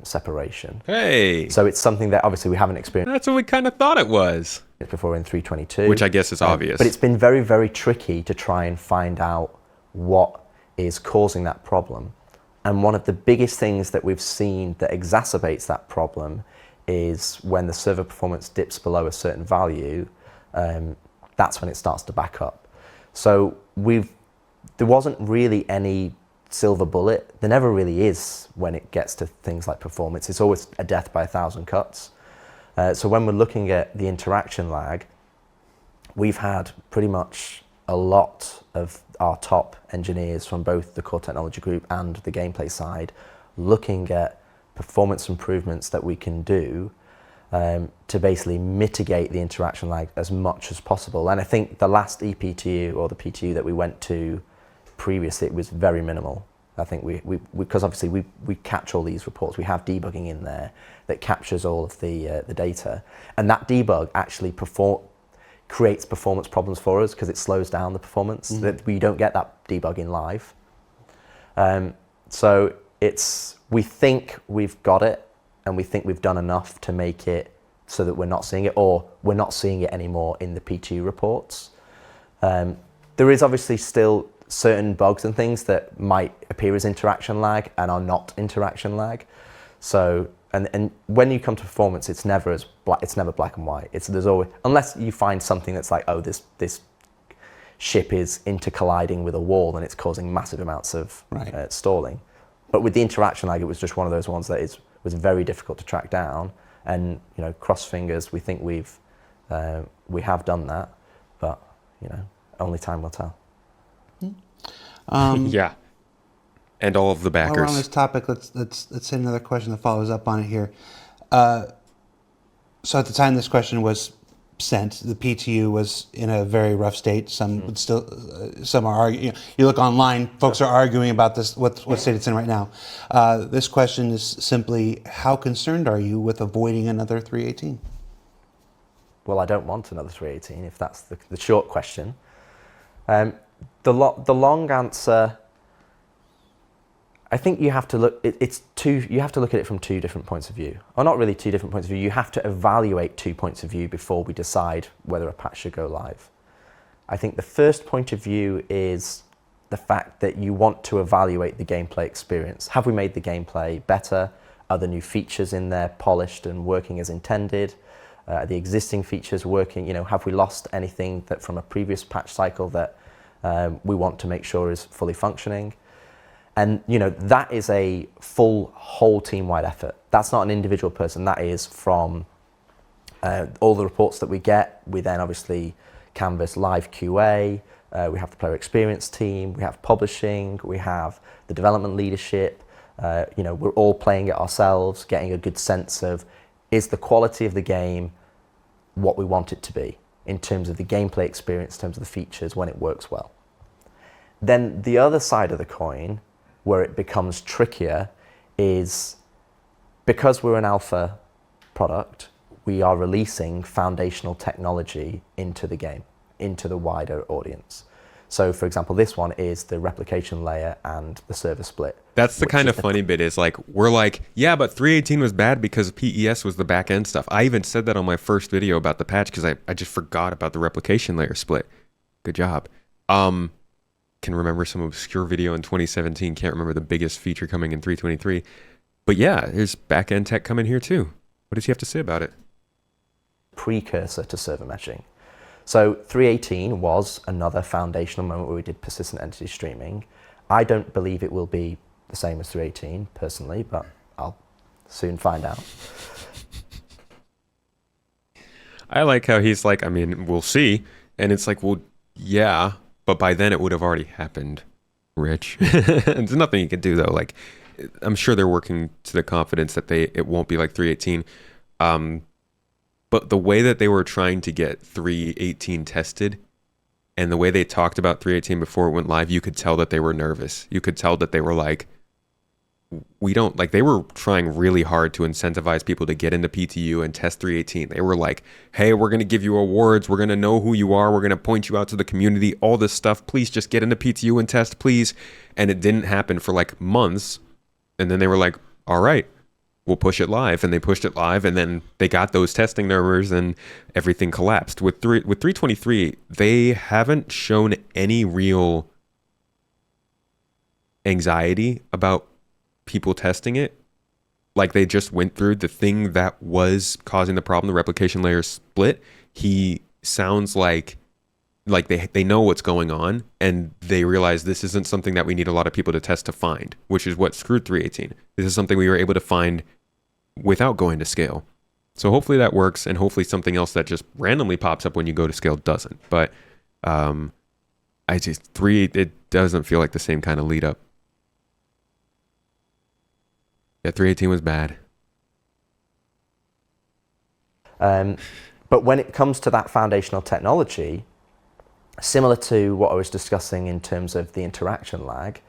separation. Hey! So it's something that obviously we haven't experienced That's what we kind of thought it was. before in 3.22. Which I guess is obvious. But it's been very, very tricky to try and find out what is causing that problem. And one of the biggest things that we've seen that exacerbates that problem is when the server performance dips below a certain value, that's when it starts to back up. So there wasn't really any silver bullet. There never really is when it gets to things like performance. It's always a death by 1,000 cuts. So when we're looking at the interaction lag, we've had pretty much a lot of our top engineers from both the core technology group and the gameplay side looking at performance improvements that we can do to basically mitigate the interaction lag as much as possible. And I think the last EPTU or the PTU that we went to previously, it was very minimal. I think because obviously we catch all these reports, we have debugging in there that captures all of the data, and that debug actually creates performance problems for us because it slows down the performance. That we don't get that debugging live. So we think we've got it, and we think we've done enough to make it so that we're not seeing it, or we're not seeing it anymore in the PTU reports. There is obviously still certain bugs and things that might appear as interaction lag and are not interaction lag. So, and when you come to performance, it's never black and white. There's always, unless you find something that's like, oh, this ship is intercolliding with a wall and it's causing massive amounts of stalling. But with the interaction lag, it was just one of those ones that was very difficult to track down. And cross fingers, we think we have done that, but only time will tell. Yeah. And all of the backers. While we're on this topic, let's hit another question that follows up on it here. So at the time this question was sent, the PTU was in a very rough state. Some would still, some are arguing. You look online, folks are arguing about this, what state it's in right now. This question is simply, how concerned are you with avoiding another 318? Well, I don't want another 318, if that's the short question. The long answer, I think you have to look. You have to look at it from two different points of view, or not really two different points of view. You have to evaluate 2 points of view before we decide whether a patch should go live. I think the first point of view is the fact that you want to evaluate the gameplay experience. Have we made the gameplay better? Are the new features in there polished and working as intended? Are the existing features working? Have we lost anything that from a previous patch cycle that we want to make sure is fully functioning? And that is a whole team-wide effort. That's not an individual person. That is from all the reports that we get. We then obviously canvass live QA, we have the player experience team, we have publishing, we have the development leadership. We're all playing it ourselves, getting a good sense of, is the quality of the game what we want it to be in terms of the gameplay experience, in terms of the features, when it works well. Then the other side of the coin, where it becomes trickier, is because we're an alpha product, we are releasing foundational technology into the game, into the wider audience. So for example, this one is the replication layer and the server split. That's the kind of funny bit is like, we're like, yeah, but 3.18 was bad because PES was the back end stuff. I even said that on my first video about the patch because I just forgot about the replication layer split. Good job. Can remember some obscure video in 2017. Can't remember the biggest feature coming in 3.23. But yeah, there's back end tech coming here too. What does he have to say about it? Precursor to server meshing. So 3.18 was another foundational moment where we did persistent entity streaming. I don't believe it will be the same as 3.18 personally, but I'll soon find out. I like how he's like, I mean, we'll see. And it's like, well, yeah, but by then it would have already happened, Rich. There's nothing you can do though. Like, I'm sure they're working to the confidence that it won't be like 3.18. But the way that they were trying to get 3.18 tested and the way they talked about 3.18 before it went live, you could tell that they were nervous. You could tell that they were like, they were trying really hard to incentivize people to get into PTU and test 3.18. They were like, hey, we're going to give you awards. We're going to know who you are. We're going to point you out to the community, all this stuff. Please just get into PTU and test, please. And it didn't happen for like months. And then they were like, all right, we'll push it live. And they pushed it live, and then they got those testing numbers and everything collapsed. With 3.23, they haven't shown any real anxiety about people testing it. Like, they just went through the thing that was causing the problem, the replication layer split. He sounds like they know what's going on, and they realize this isn't something that we need a lot of people to test to find, which is what screwed 3.18. This is something we were able to find without going to scale. So hopefully that works, and hopefully something else that just randomly pops up when you go to scale doesn't. But it doesn't feel like the same kind of lead up. Yeah, 3.18 was bad. But when it comes to that foundational technology, similar to what I was discussing in terms of the interaction lag,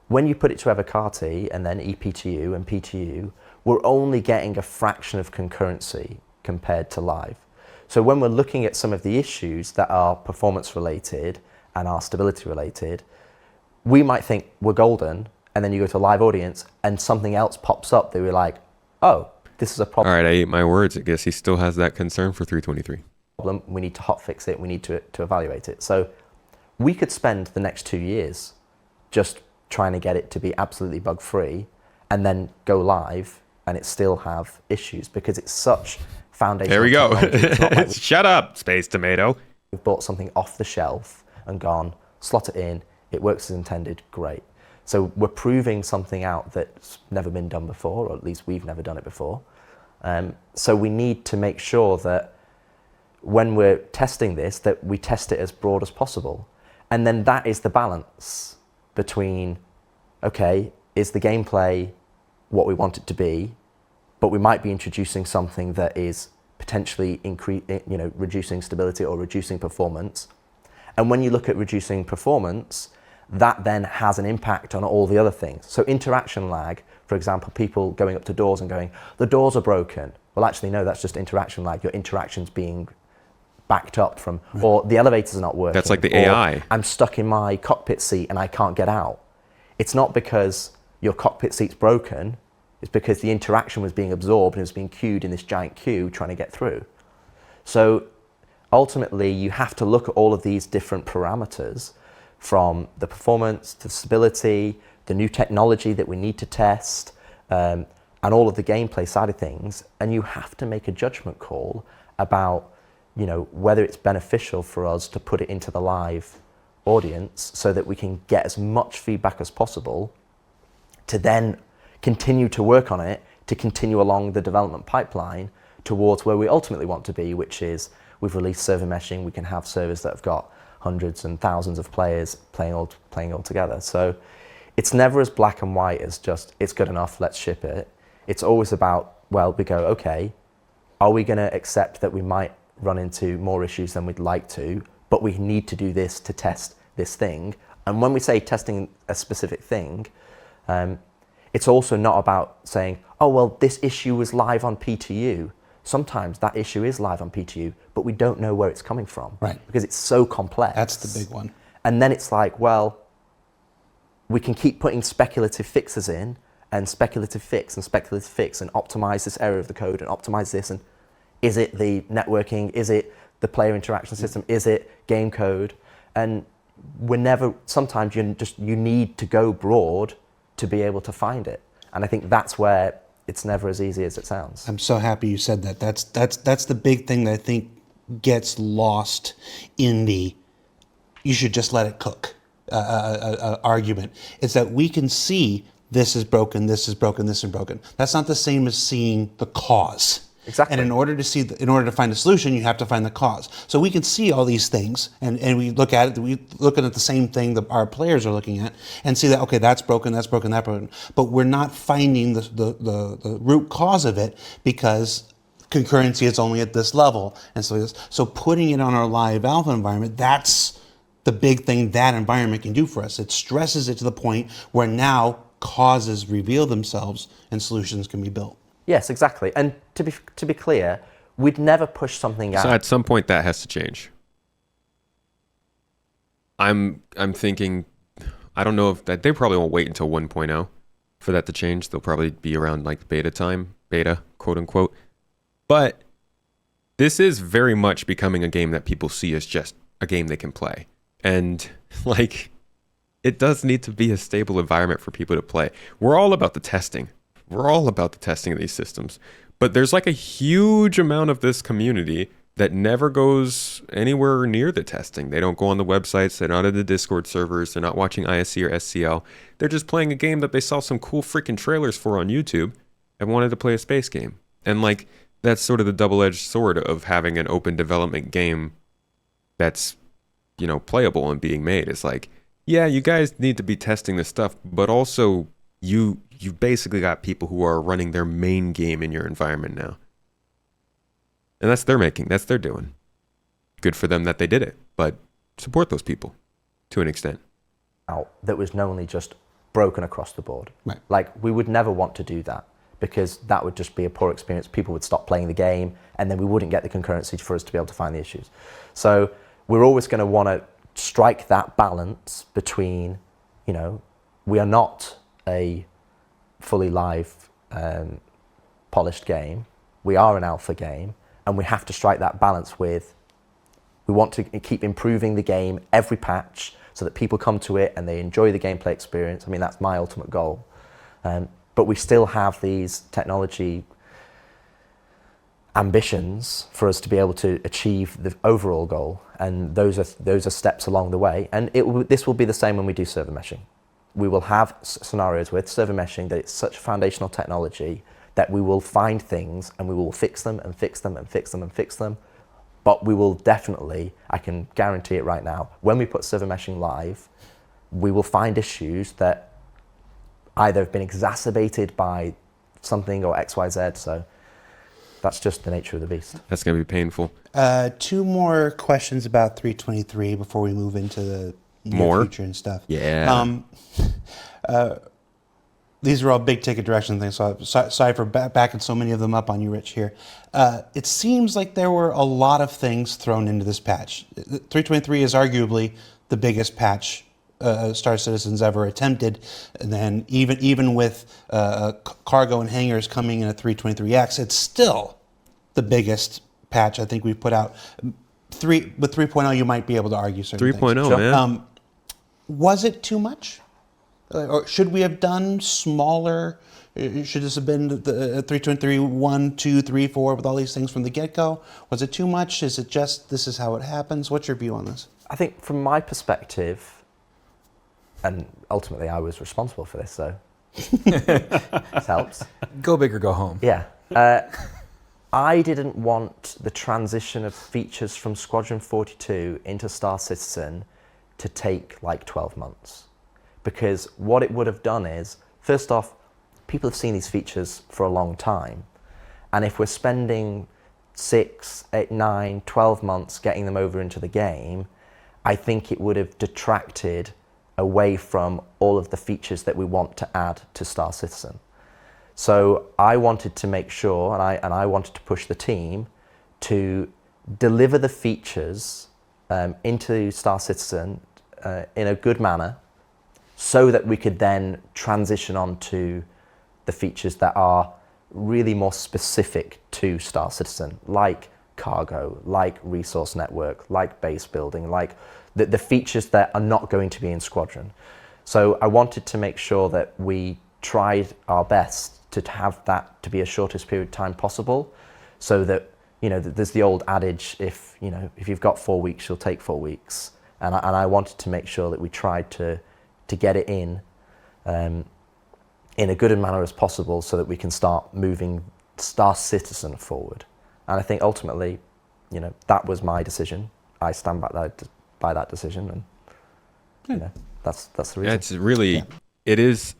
when you put it to Evocati and then ePTU and PTU, we're only getting a fraction of concurrency compared to live. So when we're looking at some of the issues that are performance related and are stability related, we might think we're golden, and then you go to a live audience and something else pops up that we're like, oh, this is a problem. All right, I ate my words. I guess he still has that concern for 3.23. We need to hotfix it. We need to evaluate it. So we could spend the next 2 years just trying to get it to be absolutely bug free, and then go live and it still have issues because it's such foundational. There we go. Like Shut up, Space Tomato. We've bought something off the shelf and gone, slot it in. It works as intended. Great. So we're proving something out that's never been done before, or at least we've never done it before. So we need to make sure that when we're testing this, that we test it as broad as possible. And then that is the balance between, okay, is the gameplay what we want it to be, but we might be introducing something that is potentially reducing stability or reducing performance. And when you look at reducing performance, that then has an impact on all the other things. So interaction lag, for example, people going up to doors and going, the doors are broken. Well, actually, no, that's just interaction lag. Your interaction's being backed up from, or the elevators are not working. That's like the AI. I'm stuck in my cockpit seat and I can't get out. It's not because your cockpit seat's broken. It's because the interaction was being absorbed and it was being queued in this giant queue trying to get through. So ultimately, you have to look at all of these different parameters, from the performance to the stability, the new technology that we need to test, and all of the gameplay side of things. And you have to make a judgment call about, whether it's beneficial for us to put it into the live audience so that we can get as much feedback as possible to then continue to work on it, to continue along the development pipeline towards where we ultimately want to be, which is we've released server meshing. We can have servers that have got hundreds and thousands of players playing all together. So it's never as black and white as just, it's good enough, let's ship it. It's always about, well, we go, okay, are we going to accept that we might run into more issues than we'd like to, but we need to do this to test this thing? And when we say testing a specific thing, it's also not about saying, oh, well, this issue was live on P2U. Sometimes that issue is live on P2U, but we don't know where it's coming from. Right. Because it's so complex. That's the big one. And then it's like, well, we can keep putting speculative fixes in, and speculative fix and speculative fix, and optimize this area of the code and optimize this. And is it the networking? Is it the player interaction system? Is it game code? And we're never, sometimes you need to go broad to be able to find it. And I think that's where it's never as easy as it sounds. I'm so happy you said that. That's the big thing that I think gets lost in the you should just let it cook argument. It's that we can see this is broken, this is broken, this is broken. That's not the same as seeing the cause. Exactly. And in order to find a solution, you have to find the cause. So we can see all these things, and we look at it. We looking at the same thing that our players are looking at, and see that, okay, that's broken, that's broken, that's broken. But we're not finding the root cause of it because concurrency is only at this level. And so putting it on our live alpha environment, that's the big thing that environment can do for us. It stresses it to the point where now causes reveal themselves and solutions can be built. Yes, exactly. And to be clear, we'd never push something out. So at some point that has to change. I'm thinking, I don't know if that they probably won't wait until 1.0 for that to change. They'll probably be around like beta, quote unquote. But this is very much becoming a game that people see as just a game they can play. And like, it does need to be a stable environment for people to play. We're all about the testing. We're all about the testing of these systems. But there's like a huge amount of this community that never goes anywhere near the testing. They don't go on the websites. They're not at the Discord servers. They're not watching ISC or SCL. They're just playing a game that they saw some cool freaking trailers for on YouTube and wanted to play a space game. And like, that's sort of the double-edged sword of having an open development game that's, you know, playable and being made. It's like, yeah, you guys need to be testing this stuff, but also you've basically got people who are running their main game in your environment now. And that's their making. That's their doing. Good for them that they did it, but support those people to an extent. That was not only just broken across the board. Right. Like, we would never want to do that because that would just be a poor experience. People would stop playing the game and then we wouldn't get the concurrency for us to be able to find the issues. So we're always going to want to strike that balance between, you know, we are not a fully live polished game. We are an alpha game, and we have to strike that balance with, we want to keep improving the game every patch so that people come to it and they enjoy the gameplay experience. I mean, that's my ultimate goal. But we still have these technology ambitions for us to be able to achieve the overall goal, and those are steps along the way. And this will be the same when we do server meshing. We will have scenarios with server meshing that it's such a foundational technology that we will find things and we will fix them and fix them and fix them and fix them. But we will definitely, I can guarantee it right now, when we put server meshing live, we will find issues that either have been exacerbated by something or XYZ. So that's just the nature of the beast. That's going to be painful. 2 more questions about 323 before we move into the near future and stuff. Yeah. These are all big ticket direction things, so sorry for backing so many of them up on you, Rich, here. It seems like there were a lot of things thrown into this patch. 323 is arguably the biggest patch Star Citizen's ever attempted, and then even with cargo and hangars coming in at 323X, it's still the biggest patch I think we've put out. With 3.0, you might be able to argue certain 3.0, things. man. Was it too much? Or should we have done smaller? Should this have been the 323, 1, 2, 3, 4 with all these things from the get-go? Was it too much? Is it just this is how it happens? What's your view on this? I think from my perspective, and ultimately I was responsible for this, so this helps. Go big or go home. Yeah. I didn't want the transition of features from Squadron 42 into Star Citizen to take like 12 months. Because what it would have done is, first off, people have seen these features for a long time. And if we're spending 6, 8, 9, 12 months getting them over into the game, I think it would have detracted away from all of the features that we want to add to Star Citizen. So I wanted to make sure, and I wanted to push the team to deliver the features into Star Citizen in a good manner, so that we could then transition on to the features that are really more specific to Star Citizen, like cargo, like resource network, like base building, like the features that are not going to be in Squadron. So I wanted to make sure that we tried our best to have that to be as shortest period of time possible, so that, you know, there's the old adage, if you've got 4 weeks, you'll take 4 weeks. And I wanted to make sure that we tried to get it in a good manner as possible, so that we can start moving Star Citizen forward. And I think ultimately, you know, that was my decision. I stand by that decision, and you know, that's the reason. Yeah, it's really, it is.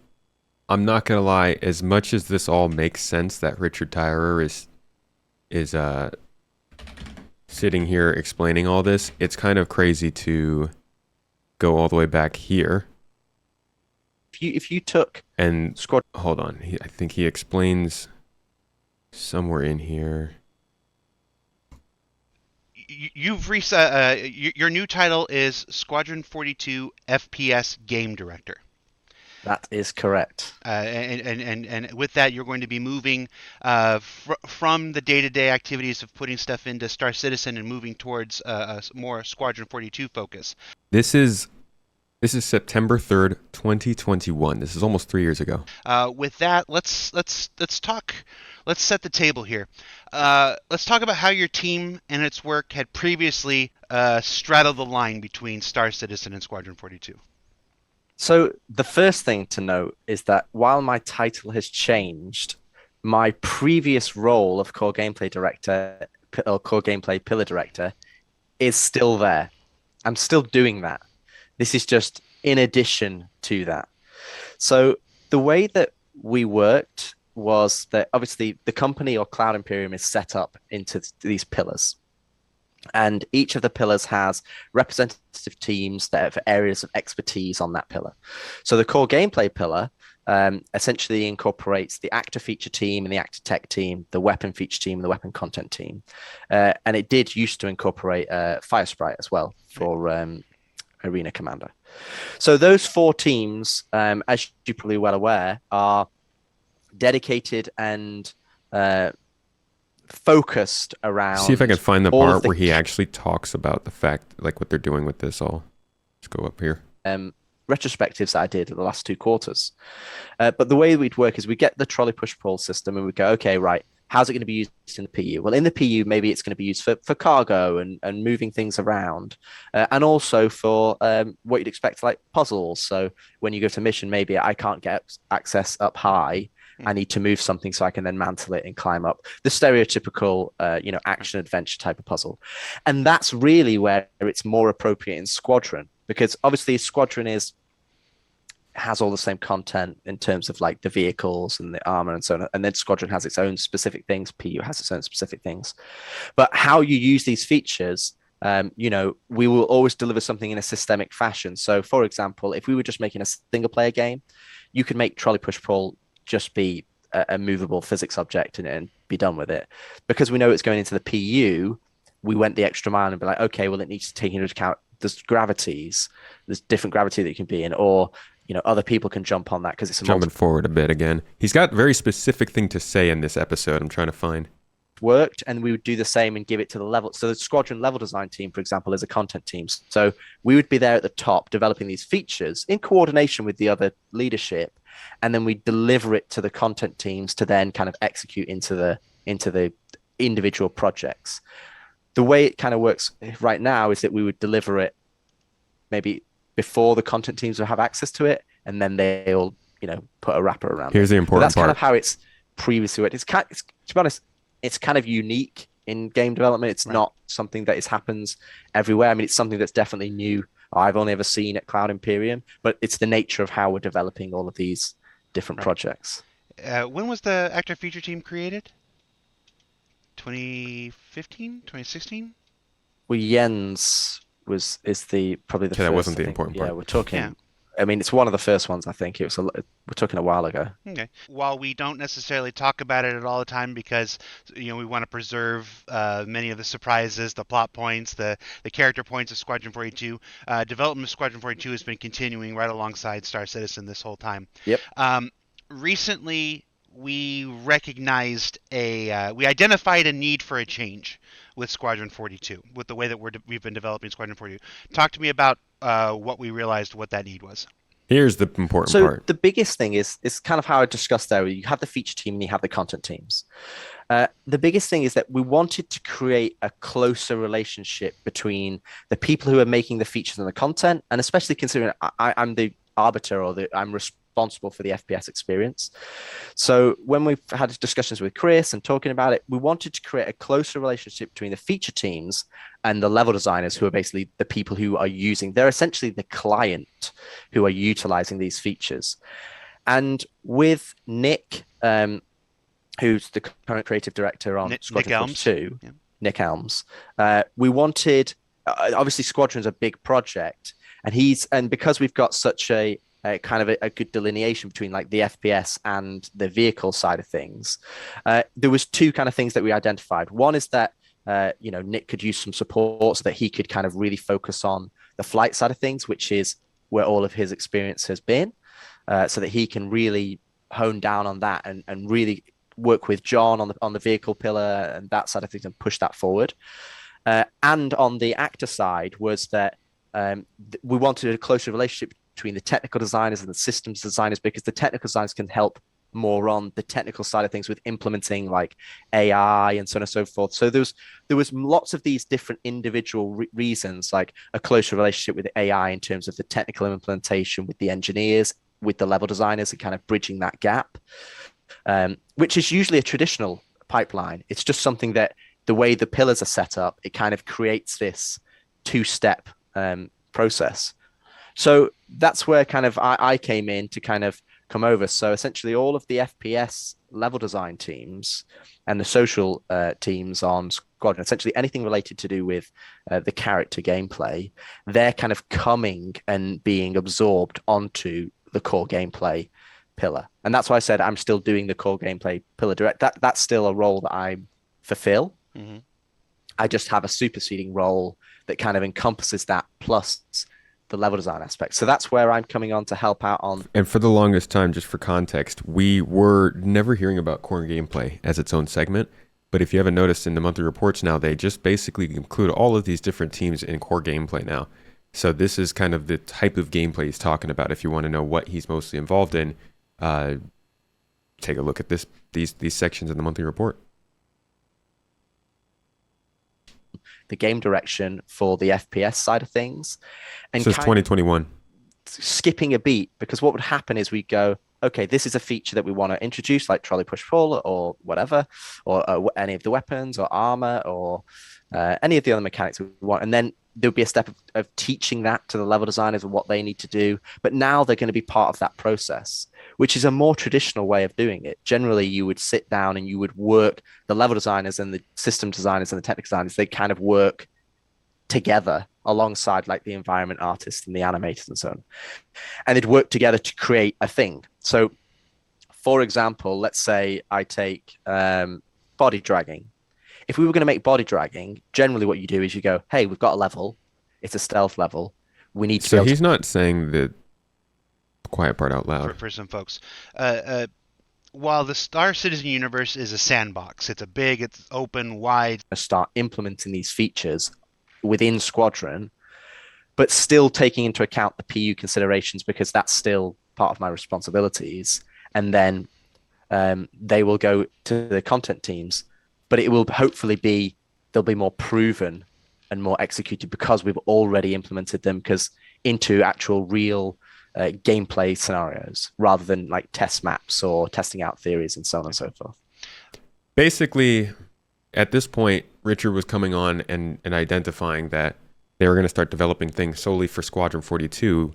I'm not gonna lie. As much as this all makes sense that Richard Tyrer is sitting here explaining all this, it's kind of crazy to go all the way back here. If you took and Squad, hold on, I think he explains somewhere in here. You've reset. Your new title is Squadron 42 FPS Game Director. that is correct. And with that, you're going to be moving from the day-to-day activities of putting stuff into Star Citizen and moving towards a more Squadron 42 focus. This is September 3rd, 2021. This is almost 3 years ago. With that, let's talk. Let's set the table here. Let's talk about how your team and its work had previously straddled the line between Star Citizen and Squadron 42. So the first thing to note is that while my title has changed, my previous role of core gameplay director or core gameplay pillar director is still there. I'm still doing that. This is just in addition to that. So the way that we worked was that obviously the company or Cloud Imperium is set up into these pillars. And each of the pillars has representative teams that have areas of expertise on that pillar. So the core gameplay pillar essentially incorporates the actor feature team and the actor tech team, the weapon feature team and the weapon content team. And it did used to incorporate Fire Sprite as well for Arena Commander. So those 4 teams, as you're probably well aware, are dedicated and focused around. See if I can find the part where he actually talks about the fact, like what they're doing with this all. Let's go up here. Retrospectives that I did at the last 2 quarters. But the way we'd work is we get the trolley push pull system and we go, okay, right, how's it going to be used in the PU? Well, in the PU, maybe it's going to be used for cargo and moving things around, and also for what you'd expect, like puzzles. So when you go to mission, maybe I can't get access up high. I need to move something so I can then mantle it and climb up. The stereotypical, action adventure type of puzzle. And that's really where it's more appropriate in Squadron, because obviously Squadron has all the same content in terms of like the vehicles and the armor and so on. And then Squadron has its own specific things. PU has its own specific things. But how you use these features, we will always deliver something in a systemic fashion. So for example, if we were just making a single player game, you could make trolley push pull just be a movable physics object and be done with it. Because we know it's going into the PU, we went the extra mile and be like, okay, well, it needs to take into account there's gravities, there's different gravity that you can be in, or other people can jump on that because it's jumping forward a bit again. He's got very specific thing to say in this episode. I'm trying to find. Worked, and we would do the same and give it to the level. So the Squadron level design team, for example, is a content team. So we would be there at the top developing these features in coordination with the other leadership, and then we deliver it to the content teams to then kind of execute into the individual projects. The way it kind of works right now is that we would deliver it maybe before the content teams will have access to it, and then they'll put a wrapper around Here's it. the important But that's part. kind of how it's previously worked. It's to be honest, it's kind of unique in game development. It's not something that happens everywhere. I mean, it's something that's definitely new. I've only ever seen at Cloud Imperium, but it's the nature of how we're developing all of these different projects. When was the actor feature team created? 2015, 2016? Well, Jens is probably the Okay, first. that wasn't the I think. important part. Yeah, we're talking. Yeah. I mean, it's one of the first ones. I think we're talking a while ago. Okay. While we don't necessarily talk about it at all the time because we want to preserve many of the surprises, the plot points, the character points of Squadron 42, development of Squadron 42 has been continuing right alongside Star Citizen this whole time. Yep. Recently, we recognized we identified a need for a change with Squadron 42, with the way that we've been developing Squadron 42. Talk to me about what we realized what that need was. Here's the important So part. the biggest thing is kind of how I discussed there. You have the feature team and you have the content teams. The biggest thing is that we wanted to create a closer relationship between the people who are making the features and the content, and especially considering I'm the arbiter or I'm responsible for the FPS experience. So when we've had discussions with Chris and talking about it, we wanted to create a closer relationship between the feature teams and the level designers, who are basically the people who are they're essentially the client who are utilizing these features. And with Nick, who's the current creative director on Squadron 42, Nick Elms, we wanted, obviously Squadron's a big project, and because we've got such a kind of a good delineation between like the FPS and the vehicle side of things, there was two kind of things that we identified. One is that Nick could use some support so that he could kind of really focus on the flight side of things, which is where all of his experience has been, so that he can really hone down on that and really work with John on the vehicle pillar and that side of things and push that forward. And on the actor side was that we wanted a closer relationship between the technical designers and the systems designers, because the technical designers can help more on the technical side of things with implementing like AI and so on and so forth. So there was lots of these different individual reasons, like a closer relationship with AI in terms of the technical implementation with the engineers, with the level designers, and kind of bridging that gap, which is usually a traditional pipeline. It's just something that the way the pillars are set up, it kind of creates this two-step process. So that's where kind of I came in to kind of come over. So essentially all of the FPS level design teams and the social teams on Squadron, essentially anything related to do with the character gameplay, they're kind of coming and being absorbed onto the core gameplay pillar. And that's why I said I'm still doing the core gameplay pillar direct. That's still a role that I fulfill. Mm-hmm. I just have a superseding role that kind of encompasses that plus the level design aspect. So that's where I'm coming on to help out on. And for the longest time, just for context, we were never hearing about core gameplay as its own segment. But if you haven't noticed in the monthly reports now, they just basically include all of these different teams in core gameplay now. So this is kind of the type of gameplay he's talking about. If you want to know what he's mostly involved in, take a look at these sections in the monthly report. The game direction for the FPS side of things. And so it's 2021. Skipping a beat, because what would happen is we go, okay, this is a feature that we want to introduce, like trolley push pull or whatever, or any of the weapons or armor or any of the other mechanics we want. And then there'll be a step of teaching that to the level designers and what they need to do. But now they're going to be part of that process, which is a more traditional way of doing it. Generally, you would sit down and you would work, the level designers and the system designers and the technical designers, they kind of work together alongside like the environment artists and the animators and so on. And they'd work together to create a thing. So for example, let's say I take body dragging. If we were going to make body dragging, generally what you do is you go, hey, we've got a level. It's a stealth level. We need to. So he's not saying the quiet part out loud. For some folks. While the Star Citizen universe is a sandbox, it's open, wide. Start implementing these features within Squadron, but still taking into account the PU considerations, because that's still part of my responsibilities. And then they will go to the content teams, but it will hopefully they'll be more proven and more executed because we've already implemented them into actual real gameplay scenarios, rather than like test maps or testing out theories and so on and so forth. Basically, at this point, Richard was coming on and identifying that they were going to start developing things solely for Squadron 42,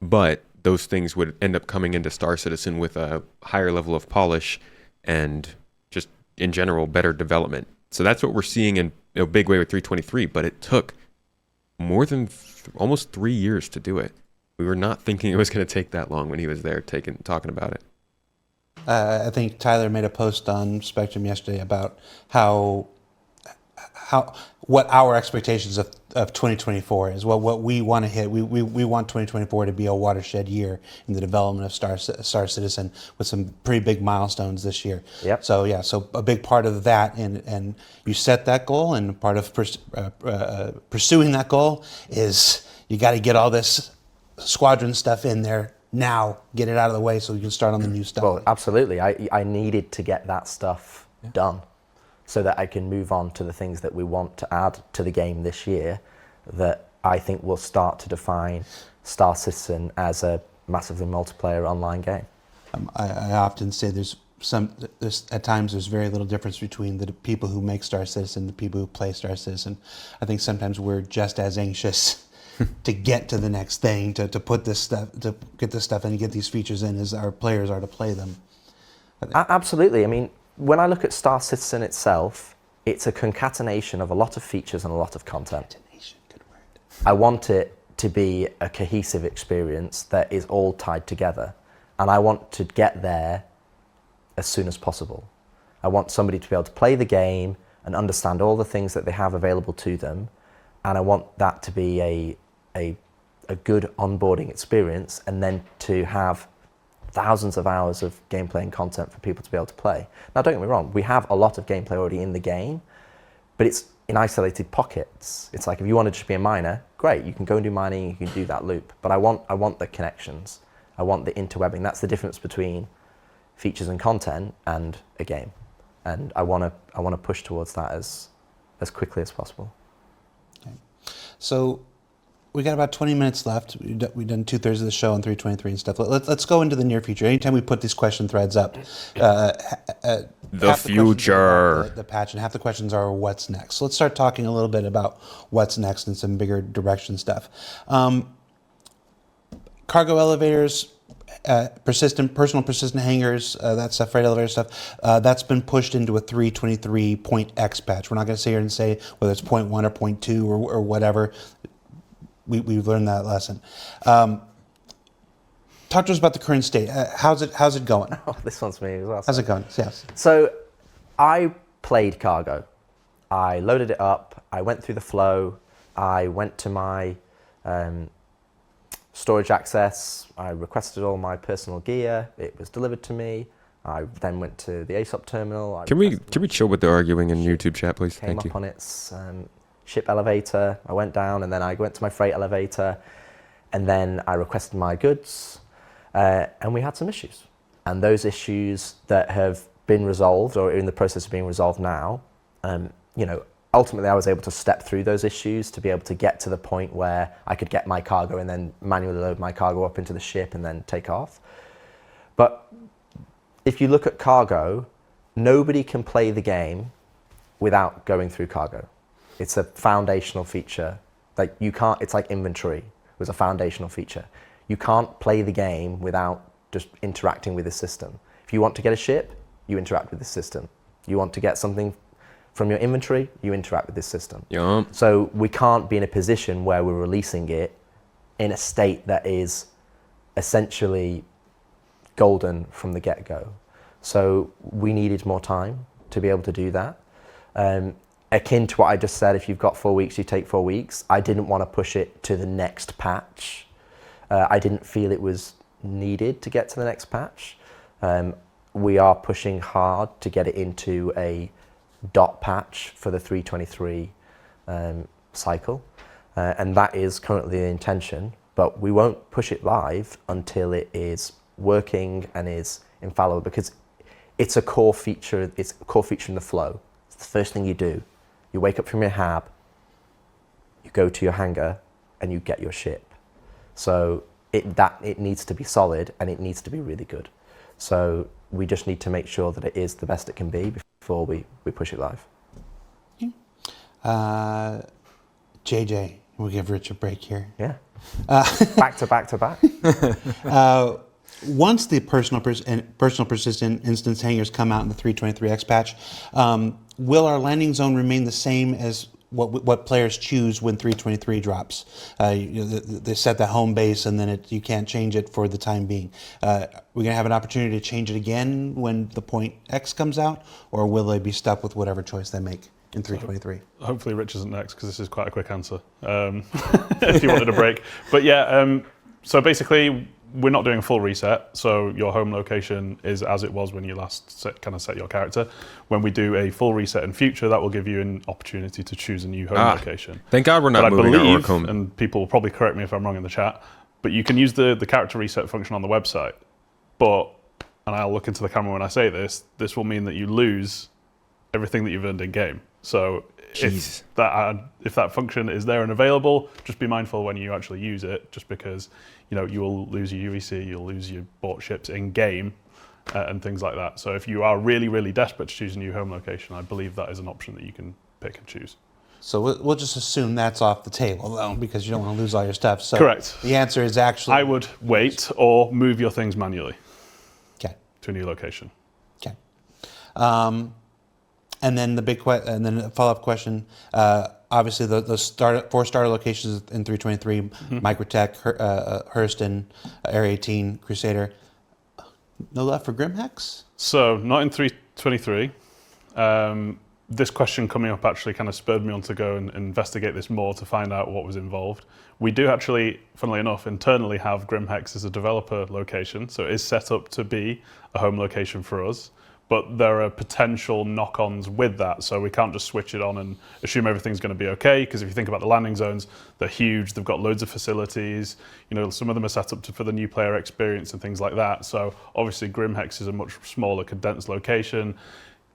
but those things would end up coming into Star Citizen with a higher level of polish and just in general better development. So that's what we're seeing in a big way with 323, but it took more than almost 3 years to do it. We were not thinking it was going to take that long when he was there talking about it. I think Tyler made a post on Spectrum yesterday about what our expectations of 2024 is, what we want to hit. We want 2024 to be a watershed year in the development of Star Citizen with some pretty big milestones this year. Yep. So yeah, so a big part of that, and you set that goal, and part of pursuing that goal is you got to get all this Squadron stuff in there now, get it out of the way so we can start on the new stuff. Well, absolutely. I needed to get that stuff done so that I can move on to the things that we want to add to the game this year that I think will start to define Star Citizen as a massively multiplayer online game. I often say there's at times there's very little difference between the people who make Star Citizen and the people who play Star Citizen. I think sometimes we're just as anxious to get to the next thing, to put this stuff, to get this stuff in and get these features in as our players are to play them. Absolutely. I mean, when I look at Star Citizen itself, it's a concatenation of a lot of features and a lot of content. Good word. I want it to be a cohesive experience that is all tied together. And I want to get there as soon as possible. I want somebody to be able to play the game and understand all the things that they have available to them. And I want that to be a good onboarding experience, and then to have thousands of hours of gameplay and content for people to be able to play. Now, don't get me wrong, we have a lot of gameplay already in the game, but it's in isolated pockets. It's like if you want to just be a miner, great, you can go and do mining, you can do that loop. But I want the connections. I want the interwebbing. That's the difference between features and content and a game. And I want to push towards that as quickly as possible. Okay. So we got about 20 minutes left. We've done 2/3 of the show on 323 and stuff. Let's go into the near future. Anytime we put these question threads up, the future, the patch, and half the questions are what's next. So let's start talking a little bit about what's next and some bigger direction stuff. Cargo elevators, personal persistent hangars, that stuff, freight elevator stuff, that's been pushed into a 323.x patch. We're not going to sit here and say whether it's 0.1 or 0.2 or whatever. We've learned that lesson. Talk to us about the current state. How's it going? Oh, this one's me as well. How's it going? Yes. So I played cargo. I loaded it up. I went through the flow. I went to my storage access. I requested all my personal gear. It was delivered to me. I then went to the ASOP terminal. Can we chill with the arguing in YouTube chat, please? Came Thank you. up on its ship elevator. I went down, and then I went to my freight elevator, and then I requested my goods, and we had some issues. And those issues that have been resolved or are in the process of being resolved now, ultimately I was able to step through those issues to be able to get to the point where I could get my cargo and then manually load my cargo up into the ship and then take off. But if you look at cargo, nobody can play the game without going through cargo. It's a foundational feature. Like you can't, it's like inventory. It was a foundational feature. You can't play the game without just interacting with the system. If you want to get a ship, you interact with the system. You want to get something from your inventory, you interact with this system. Yep. So we can't be in a position where we're releasing it in a state that is essentially golden from the get-go. So we needed more time to be able to do that. Akin to what I just said, if you've got 4 weeks, you take 4 weeks. I didn't want to push it to the next patch. I didn't feel it was needed to get to the next patch. We are pushing hard to get it into a dot patch for the 323 cycle. And that is currently the intention, but we won't push it live until it is working and is infallible, because it's a core feature. It's a core feature in the flow. It's the first thing you do. You wake up from your hab, you go to your hangar, and you get your ship. So it needs to be solid, and it needs to be really good. So we just need to make sure that it is the best it can be before we push it live. JJ, we'll give Rich a break here. Yeah. Back to back to back. Once the personal persistent instance hangers come out in the 323X patch, will our landing zone remain the same as what players choose when 323 drops? They set the home base and then you can't change it for the time being. We're going to have an opportunity to change it again when the point X comes out, or will they be stuck with whatever choice they make in 323? Hopefully Rich isn't next, because this is quite a quick answer, if you wanted a break. But yeah, so basically we're not doing a full reset, so your home location is as it was when you last set your character. When we do a full reset in future, that will give you an opportunity to choose a new home location. Thank God we're not moving our orc home. And people will probably correct me if I'm wrong in the chat, but you can use the character reset function on the website. But, and I'll look into the camera when I say this will mean that you lose everything that you've earned in game. So if that function is there and available, just be mindful when you actually use it, just because you will lose your UEC, you'll lose your bought ships in game, and things like that. So if you are really, really desperate to choose a new home location, I believe that is an option that you can pick and choose. So we'll just assume that's off the table, though, because you don't want to lose all your stuff. So correct. The answer is actually... I would wait or move your things manually. Okay. To a new location. Okay. And then and then a follow-up question. Obviously, the 4-star locations in 323, Microtech, Hurston, Area 18, Crusader. No left for Grimhex? So not in 323. This question coming up actually kind of spurred me on to go and investigate this more to find out what was involved. We do actually, funnily enough, internally have Grimhex as a developer location, so it is set up to be a home location for us. But there are potential knock-ons with that, so we can't just switch it on and assume everything's going to be okay, because if you think about the landing zones, they're huge, they've got loads of facilities, some of them are set up for the new player experience and things like that. So obviously Grimhex is a much smaller, condensed location.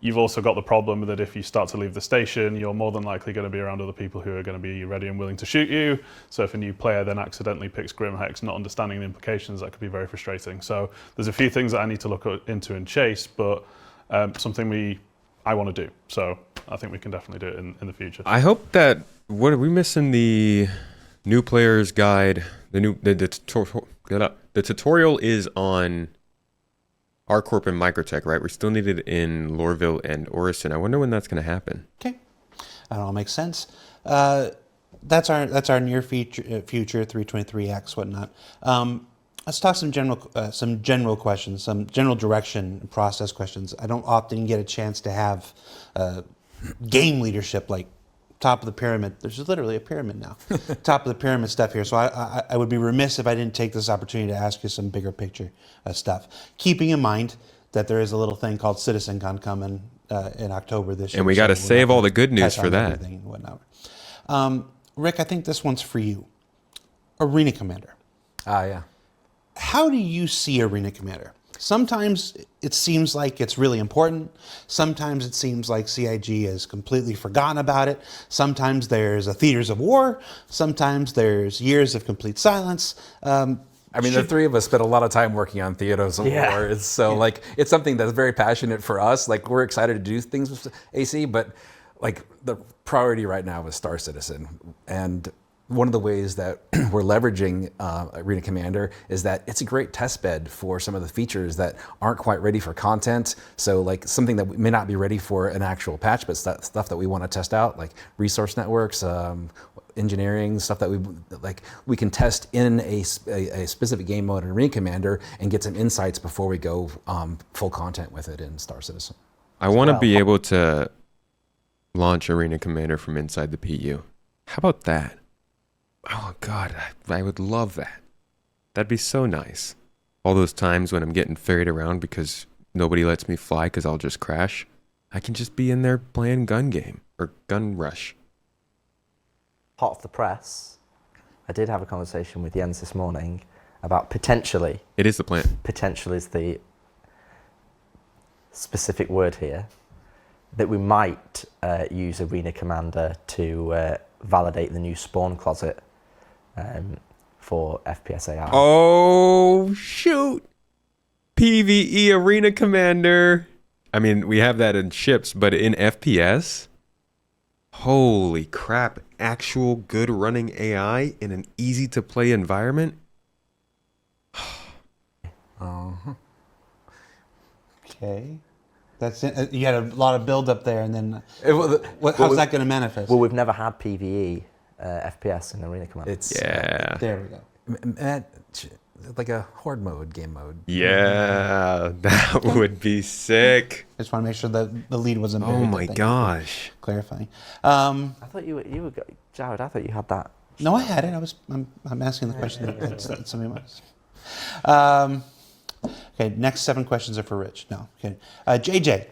You've also got the problem that if you start to leave the station, you're more than likely going to be around other people who are going to be ready and willing to shoot you. So if a new player then accidentally picks Grimhex, not understanding the implications, that could be very frustrating. So there's a few things that I need to look into and chase, but something I want to do. So I think we can definitely do it in the future. I hope that, what are we missing? The new player's guide, the tutorial is on RCorp and Microtech, right? We still need it in Lorville and Orison. I wonder when that's going to happen. Okay, that all makes sense. That's our near future 323X whatnot. Let's talk some general questions, some general direction process questions. I don't often get a chance to have game leadership like top of the pyramid. There's literally a pyramid now. Top of the pyramid stuff here. So I would be remiss if I didn't take this opportunity to ask you some bigger picture stuff. Keeping in mind that there is a little thing called CitizenCon coming in October this year. And we got to save all the good news for that. And whatnot. Rick, I think this one's for you. Arena Commander. Yeah. How do you see Arena Commander? Sometimes it seems like it's really important. Sometimes it seems like CIG has completely forgotten about it. Sometimes there's a theaters of war. Sometimes there's years of complete silence. The three of us spent a lot of time working on Theaters of War. It's it's something that's very passionate for us. Like, we're excited to do things with AC, but like the priority right now is Star Citizen. And one of the ways that we're leveraging Arena Commander is that it's a great test bed for some of the features that aren't quite ready for content. So like something that may not be ready for an actual patch, but stuff that we want to test out, like resource networks, engineering, stuff that we can test in a specific game mode in Arena Commander and get some insights before we go full content with it in Star Citizen. I want to be able to launch Arena Commander from inside the PU. How about that? Oh God, I would love that. That'd be so nice. All those times when I'm getting ferried around because nobody lets me fly because I'll just crash. I can just be in there playing gun game or gun rush. Hot off the press, I did have a conversation with Jens this morning about potentially. It is the plan. Potential is the specific word here. That we might use Arena Commander to validate the new spawn closet for FPSAR. Oh, shoot. PvE Arena Commander. I mean, we have that in ships, but in FPS? Holy crap. Actual good running AI in an easy to play environment? Okay. That's it. You had a lot of build up there, and then how's Well, that going to manifest? Well, we've never had PvE FPS in Arena Commander. It's Yeah. There we go. like a horde mode, game mode. Yeah, that would be sick. I just want to make sure that the lead wasn't buried. Oh there. my Thank you for clarifying. clarifying. I thought you were Jared. I thought you had that. No, I had it. I'm asking the question that somebody must. Okay, next 7 questions are for Rich. No, okay. JJ.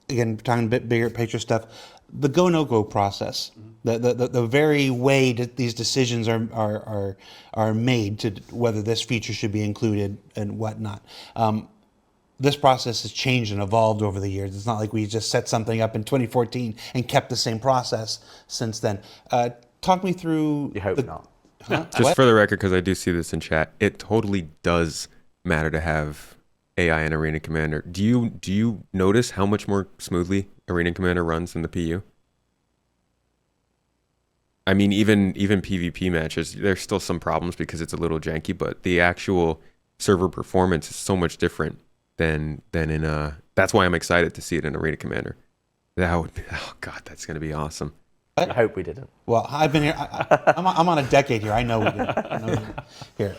Again, talking a bit bigger picture stuff. The go no go process. The very way that these decisions are made to whether this feature should be included and whatnot. This process has changed and evolved over the years. It's not like we just set something up in 2014 and kept the same process since then. Talk me through. You hope not. Huh? Just What? for the record, because I do see this in chat, it totally does matter to have AI in Arena Commander. Do you notice how much more smoothly Arena Commander runs than the PU? I mean, even PvP matches, there's still some problems because it's a little janky, but the actual server performance is so much different than in that's why I'm excited to see it in Arena Commander. That would be, oh god, that's gonna be awesome. I hope we didn't. Well, I've been here. I'm on a decade here. I know we did. Here,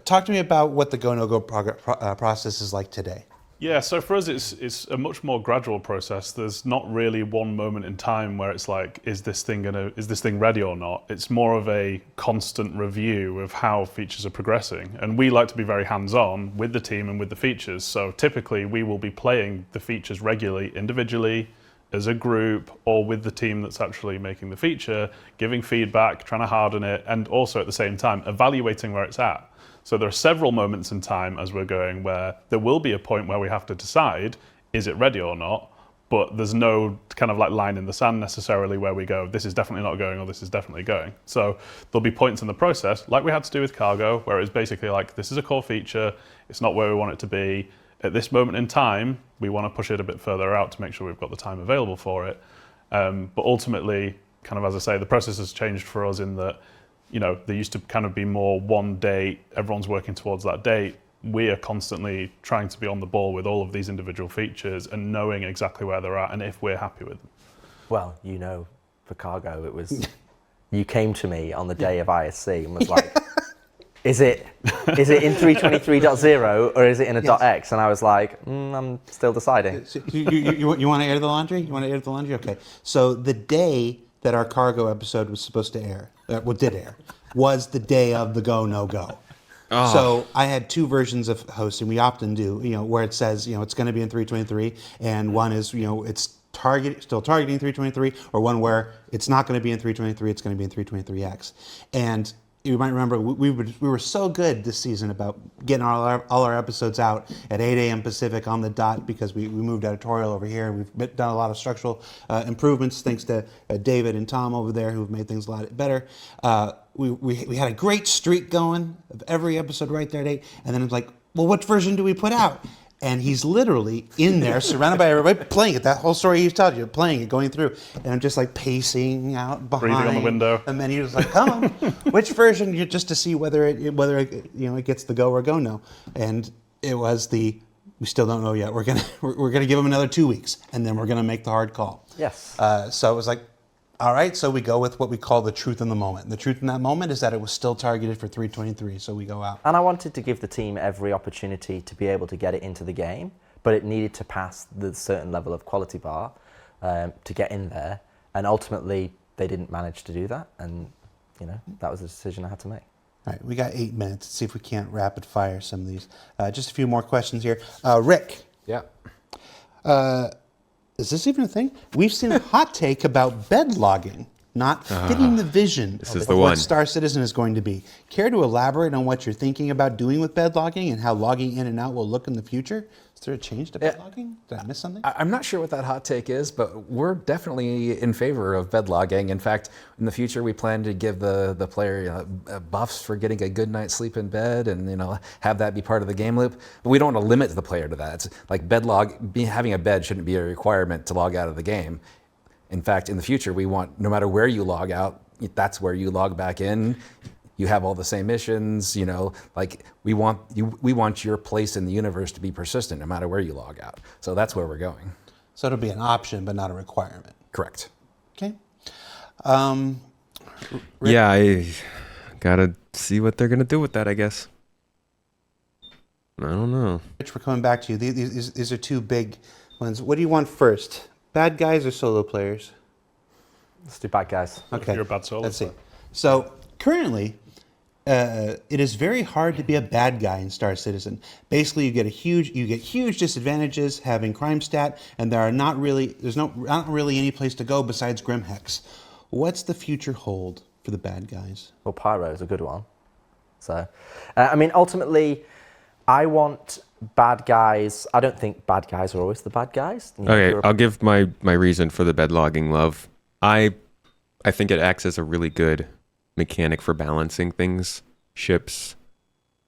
talk to me about what the go no go process is like today. Yeah, so for us, it's a much more gradual process. There's not really one moment in time where it's like, is this thing ready or not? It's more of a constant review of how features are progressing. And we like to be very hands-on with the team and with the features. So typically, we will be playing the features regularly, individually, as a group, or with the team that's actually making the feature, giving feedback, trying to harden it, and also at the same time, evaluating where it's at. So there are several moments in time as we're going where there will be a point where we have to decide, is it ready or not? But there's no kind of like line in the sand necessarily where we go, this is definitely not going or this is definitely going. So there'll be points in the process, like we had to do with cargo, where it's basically like, this is a core feature, it's not where we want it to be. At this moment in time, we want to push it a bit further out to make sure we've got the time available for it. But ultimately, kind of as I say, the process has changed for us in that, you know, there used to kind of be more one date, everyone's working towards that date. We are constantly trying to be on the ball with all of these individual features and knowing exactly where they're at and if we're happy with them. Well, you know, for cargo, it was, you came to me on the day of ISC and was like, is it in 323.0 or is it in a .x? And I was like, I'm still deciding. So you want to air the laundry? You want to air the laundry? Okay. So the day that our cargo episode was supposed to air, did air, was the day of the go no go. Oh. So I had 2 versions of hosting. We often do, where it says, it's going to be in 323, and one is, it's still targeting 323, or one where it's not going to be in 323, it's going to be in 323X. And you might remember we were so good this season about getting all our episodes out at 8 a.m. Pacific on the dot because we moved editorial over here. We've done a lot of structural improvements thanks to David and Tom over there who've made things a lot better. We had a great streak going of every episode right there at 8, and then it's like, well, what version do we put out? And he's literally in there, surrounded by everybody, playing it. That whole story he's telling you, playing it, going through. And I'm just like pacing out behind. Breathing on the window. And then he was like, come on, which version? Just to see whether it gets the go or go no. And it was we still don't know yet. We're gonna give him another 2 weeks, and then we're gonna make the hard call. Yes. So it was like, all right, so we go with what we call the truth in the moment. The truth in that moment is that it was still targeted for 323, so we go out. And I wanted to give the team every opportunity to be able to get it into the game, but it needed to pass the certain level of quality bar to get in there. And ultimately, they didn't manage to do that. And, that was a decision I had to make. All right, we got 8 minutes. Let's see if we can't rapid fire some of these. Just a few more questions here. Rick. Yeah. Is this even a thing? We've seen a hot take about bed logging not fitting the vision of what Star Citizen is going to be. Care to elaborate on what you're thinking about doing with bed logging and how logging in and out will look in the future? Is there a change to bed logging? Did I miss something? I'm not sure what that hot take is, but we're definitely in favor of bed logging. In fact, in the future, we plan to give the player buffs for getting a good night's sleep in bed, and have that be part of the game loop. But we don't want to limit the player to that. It's like having a bed shouldn't be a requirement to log out of the game. In fact, in the future, we want, no matter where you log out, that's where you log back in. You have all the same missions, you know, like we want your place in the universe to be persistent no matter where you log out. So that's where we're going. So it'll be an option, but not a requirement. Correct. Okay. Yeah, I gotta see what they're gonna do with that, I guess. I don't know. Rich, we're coming back to you. These are two big ones. What do you want first? Bad guys or solo players? Let's do bad guys. Okay. You're a bad solo Let's see. player. So currently, it is very hard to be a bad guy in Star Citizen. Basically, you get huge disadvantages having crime stat, and there's not really any place to go besides Grimhex. What's the future hold for the bad guys? Well, Pyro is a good one. So, I mean, ultimately, I want bad guys. I don't think bad guys are always the bad guys. You know, Okay, I'll give my reason for the bed logging, Love. I think it acts as a really good mechanic for balancing things, ships,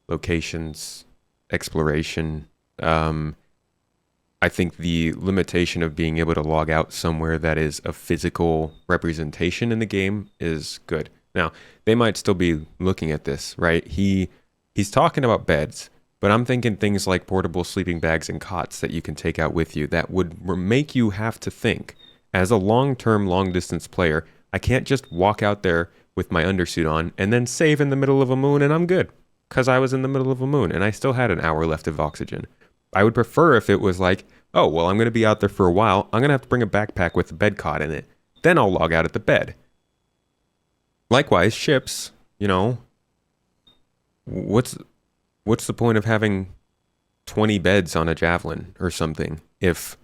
locations, exploration. I think the limitation of being able to log out somewhere that is a physical representation in the game is good. Now, they might still be looking at this, right? He's talking about beds, but I'm thinking things like portable sleeping bags and cots that you can take out with you that would make you have to think, as a long-term, long-distance player, I can't just walk out there with my undersuit on and then save in the middle of a moon and I'm good, because I was in the middle of a moon and I still had an hour left of oxygen. I would prefer if it was like, oh, well, I'm going to be out there for a while. I'm going to have to bring a backpack with a bed cot in it. Then I'll log out at the bed. Likewise, ships, you know, what's the point of having 20 beds on a Javelin or something if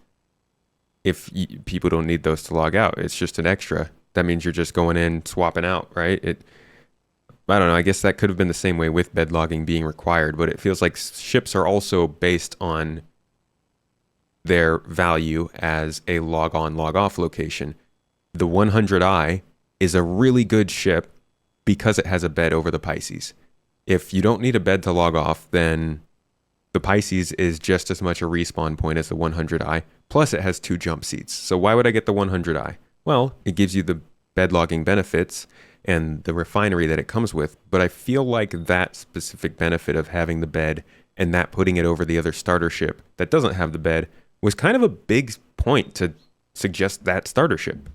people don't need those to log out? It's just an extra. That means you're just going in, swapping out, right? I don't know. I guess that could have been the same way with bed logging being required, but it feels like ships are also based on their value as a log on, log off location. The 100i is a really good ship because it has a bed over the Pisces. If you don't need a bed to log off, then the Pisces is just as much a respawn point as the 100i, plus it has 2 jump seats. So why would I get the 100i? Well, it gives you the bed logging benefits and the refinery that it comes with, but I feel like that specific benefit of having the bed and that putting it over the other starter ship that doesn't have the bed was kind of a big point to suggest that starter ship.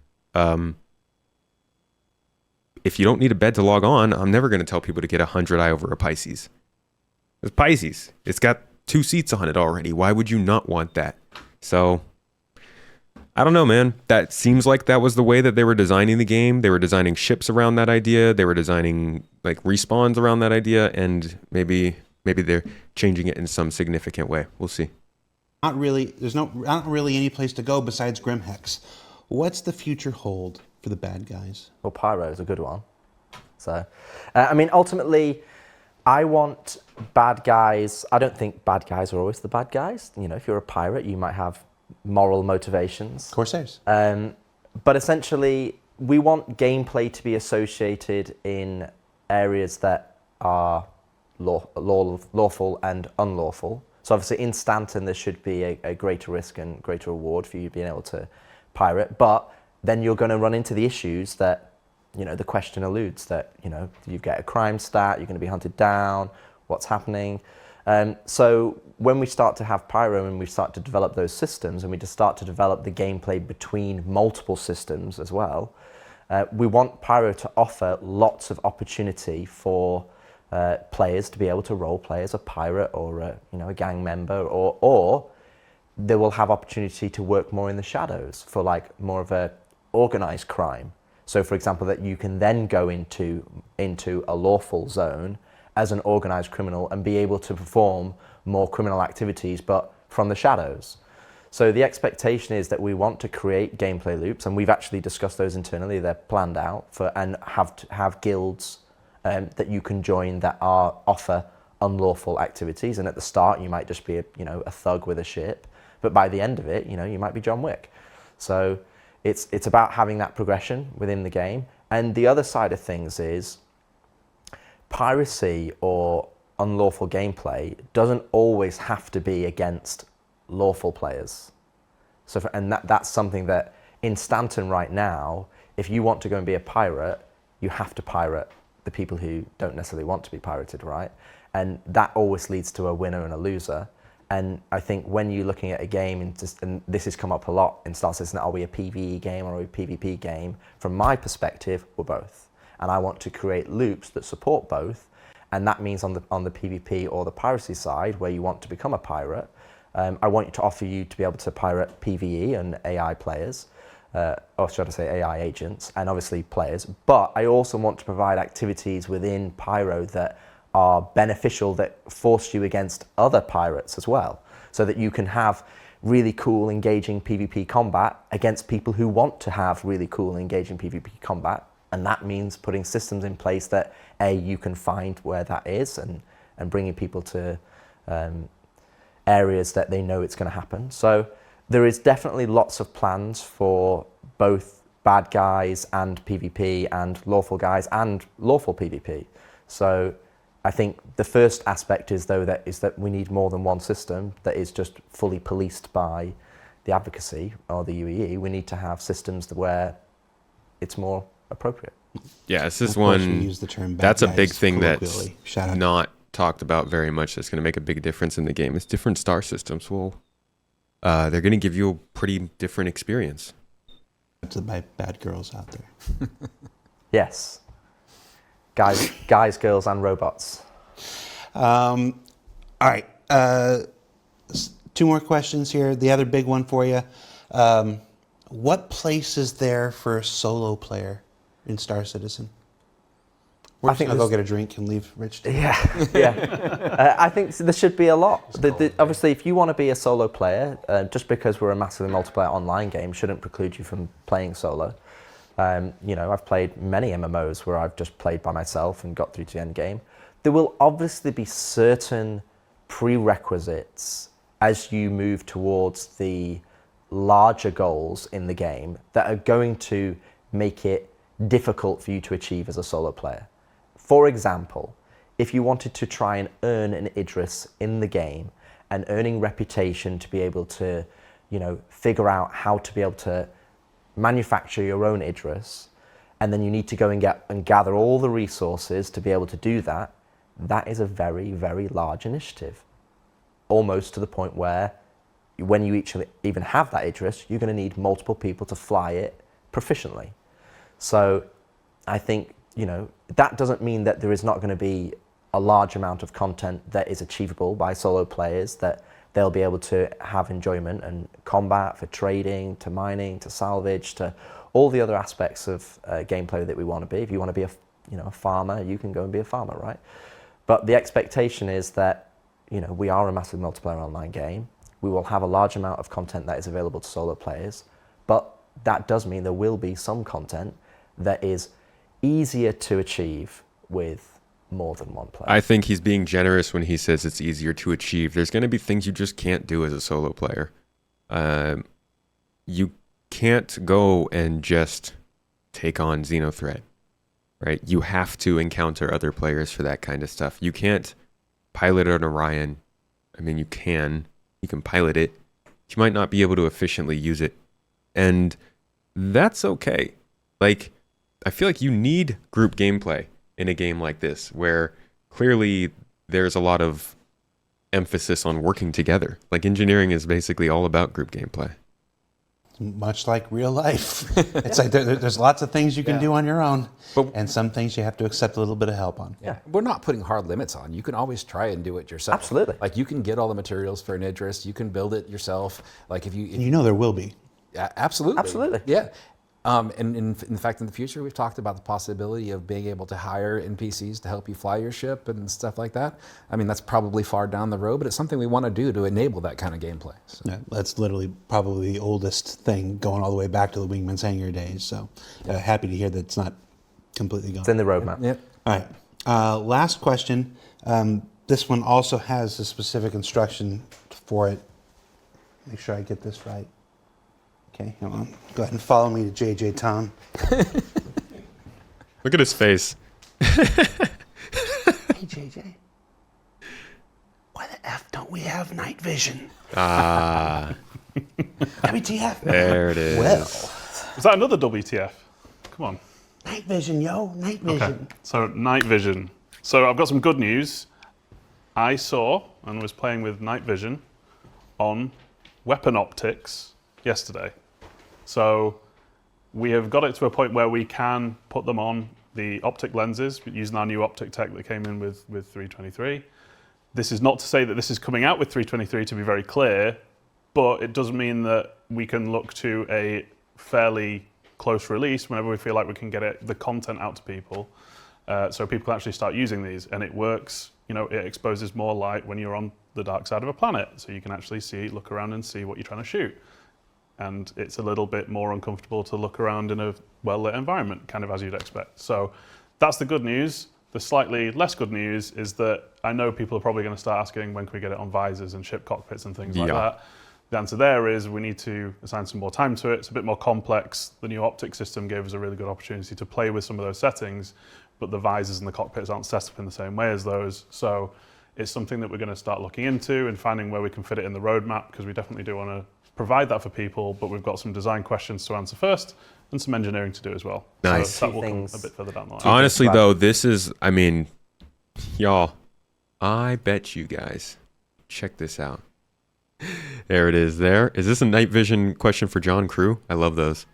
If you don't need a bed to log on, I'm never going to tell people to get a 100i over a Pisces. It's Pisces. It's got 2 seats on it already. Why would you not want that? So, I don't know, man. That seems like that was the way that they were designing the game. They were designing ships around that idea. They were designing like respawns around that idea, and maybe they're changing it in some significant way. We'll see. There's not really any place to go besides Grimhex. What's the future hold for the bad guys? Well, Pyro is a good one. So, I mean, ultimately, I want bad guys. I don't think bad guys are always the bad guys. You know, if you're a pirate, you might have moral motivations. Corsairs. But essentially, we want gameplay to be associated in areas that are lawful and unlawful. So obviously in Stanton, there should be a greater risk and greater reward for you being able to pirate. But then you're going to run into the issues that, you know, the question alludes that, you know, you get a crime stat, you're going to be hunted down, what's happening. So when we start to have Pyro and we start to develop those systems and we just start to develop the gameplay between multiple systems as well, we want Pyro to offer lots of opportunity for players to be able to role play as a pirate or a gang member, or they will have opportunity to work more in the shadows for like more of a organized crime. So for example, that you can then go into a lawful zone as an organized criminal and be able to perform more criminal activities, but from the shadows. So the expectation is that we want to create gameplay loops, and we've actually discussed those internally. They're planned out and have guilds that you can join that offer unlawful activities. And at the start, you might just be a thug with a ship, but by the end of it, you might be John Wick. So it's about having that progression within the game. And the other side of things is piracy or unlawful gameplay doesn't always have to be against lawful players. So that's something that in Stanton right now, if you want to go and be a pirate, you have to pirate the people who don't necessarily want to be pirated, right? And that always leads to a winner and a loser. And I think when you're looking at a game, and this has come up a lot in Star Citizen, are we a PvE game or are we a PvP game? From my perspective, we're both. And I want to create loops that support both. And that means on the PvP or the piracy side, where you want to become a pirate, I want to offer you to be able to pirate PvE and AI players, or should I say AI agents, and obviously players. But I also want to provide activities within Pyro that are beneficial, that force you against other pirates as well, so that you can have really cool, engaging PvP combat against people who want to have really cool, engaging PvP combat. And that means putting systems in place that, A, you can find where that is, and bringing people to areas that they know it's going to happen. So there is definitely lots of plans for both bad guys and PvP, and lawful guys and lawful PvP. So I think the first aspect is that we need more than one system that is just fully policed by the advocacy or the UEE. We need to have systems where it's more appropriate. Yeah, this is Of course, we one. use the term bad That's a guys big thing that's colloquially. Shout out. not talked about very much. That's going to make a big difference in the game. It's different star systems. Well, they're going to give you a pretty different experience. To my bad girls out there. Yes. Guys, girls, and robots. All right. 2 more questions here. The other big one for you. What place is there for a solo player in Star Citizen? We're just going to go get a drink and leave Rich. Yeah. I think there should be a lot. Obviously, if you want to be a solo player, just because we're a massively multiplayer online game shouldn't preclude you from playing solo. I've played many MMOs where I've just played by myself and got through to the end game. There will obviously be certain prerequisites as you move towards the larger goals in the game that are going to make it difficult for you to achieve as a solo player. For example, if you wanted to try and earn an Idris in the game and earning reputation to be able to, figure out how to be able to manufacture your own Idris, and then you need to go and gather all the resources to be able to do that, that is a very, very large initiative. Almost to the point where when you even have that Idris, you're going to need multiple people to fly it proficiently. So I think, that doesn't mean that there is not going to be a large amount of content that is achievable by solo players, that they'll be able to have enjoyment and combat, for trading, to mining, to salvage, to all the other aspects of gameplay that we want to be. If you want to be a farmer, you can go and be a farmer, right? But the expectation is that, we are a massive multiplayer online game. We will have a large amount of content that is available to solo players, but that does mean there will be some content that is easier to achieve with more than one player. I think he's being generous when he says it's easier to achieve. There's going to be things you just can't do as a solo player. You can't go and just take on Xenothreat, right? You have to encounter other players for that kind of stuff. You can't pilot an Orion. I mean, you can pilot it. You might not be able to efficiently use it. And that's okay. Like, I feel like you need group gameplay in a game like this, where clearly there's a lot of emphasis on working together. Like, engineering is basically all about group gameplay. Much like real life. It's like there's lots of things you can do on your own, and some things you have to accept a little bit of help on. Yeah, we're not putting hard limits on. You can always try and do it yourself. Absolutely. Like, you can get all the materials for an Idris. You can build it yourself. Like, if there will be. Yeah, absolutely. Absolutely. Yeah. And in fact, in the future, we've talked about the possibility of being able to hire NPCs to help you fly your ship and stuff like that. I mean, that's probably far down the road, but it's something we want to do to enable that kind of gameplay. So. Yeah, that's literally probably the oldest thing, going all the way back to the Wingman's Hangar days. So happy to hear that it's not completely gone. It's in the roadmap. Yep. All right. Last question. This one also has a specific instruction for it. Make sure I get this right. Okay, hold on. Go ahead and follow me to JJ Tom. Look at his face. Hey, JJ. Why the F don't we have night vision? Ah, WTF? there it is. Well, Is that another WTF? Come on. Night vision, yo. Night vision. Okay. So night vision. So I've got some good news. I saw and was playing with night vision on weapon optics yesterday. So we have got it to a point where we can put them on the optic lenses using our new optic tech that came in with 323. This is not to say that this is coming out with 323, to be very clear, but it does mean that we can look to a fairly close release whenever we feel like we can get the content out to people, so people can actually start using these. And it works, it exposes more light when you're on the dark side of a planet, so you can actually look around and see what you're trying to shoot. And it's a little bit more uncomfortable to look around in a well-lit environment, kind of as you'd expect. So that's the good news. The slightly less good news is that I know people are probably going to start asking, when can we get it on visors and ship cockpits and things like that? The answer there is we need to assign some more time to it. It's a bit more complex. The new optic system gave us a really good opportunity to play with some of those settings, but the visors and the cockpits aren't set up in the same way as those. So it's something that we're going to start looking into and finding where we can fit it in the roadmap, because we definitely do want to provide that for people, but we've got some design questions to answer first and some engineering to do as well. Nice. So that will come a bit further down the line. Honestly, though, this is, y'all, I bet you guys, check this out. There it is there. Is this a night vision question for John Crew? I love those.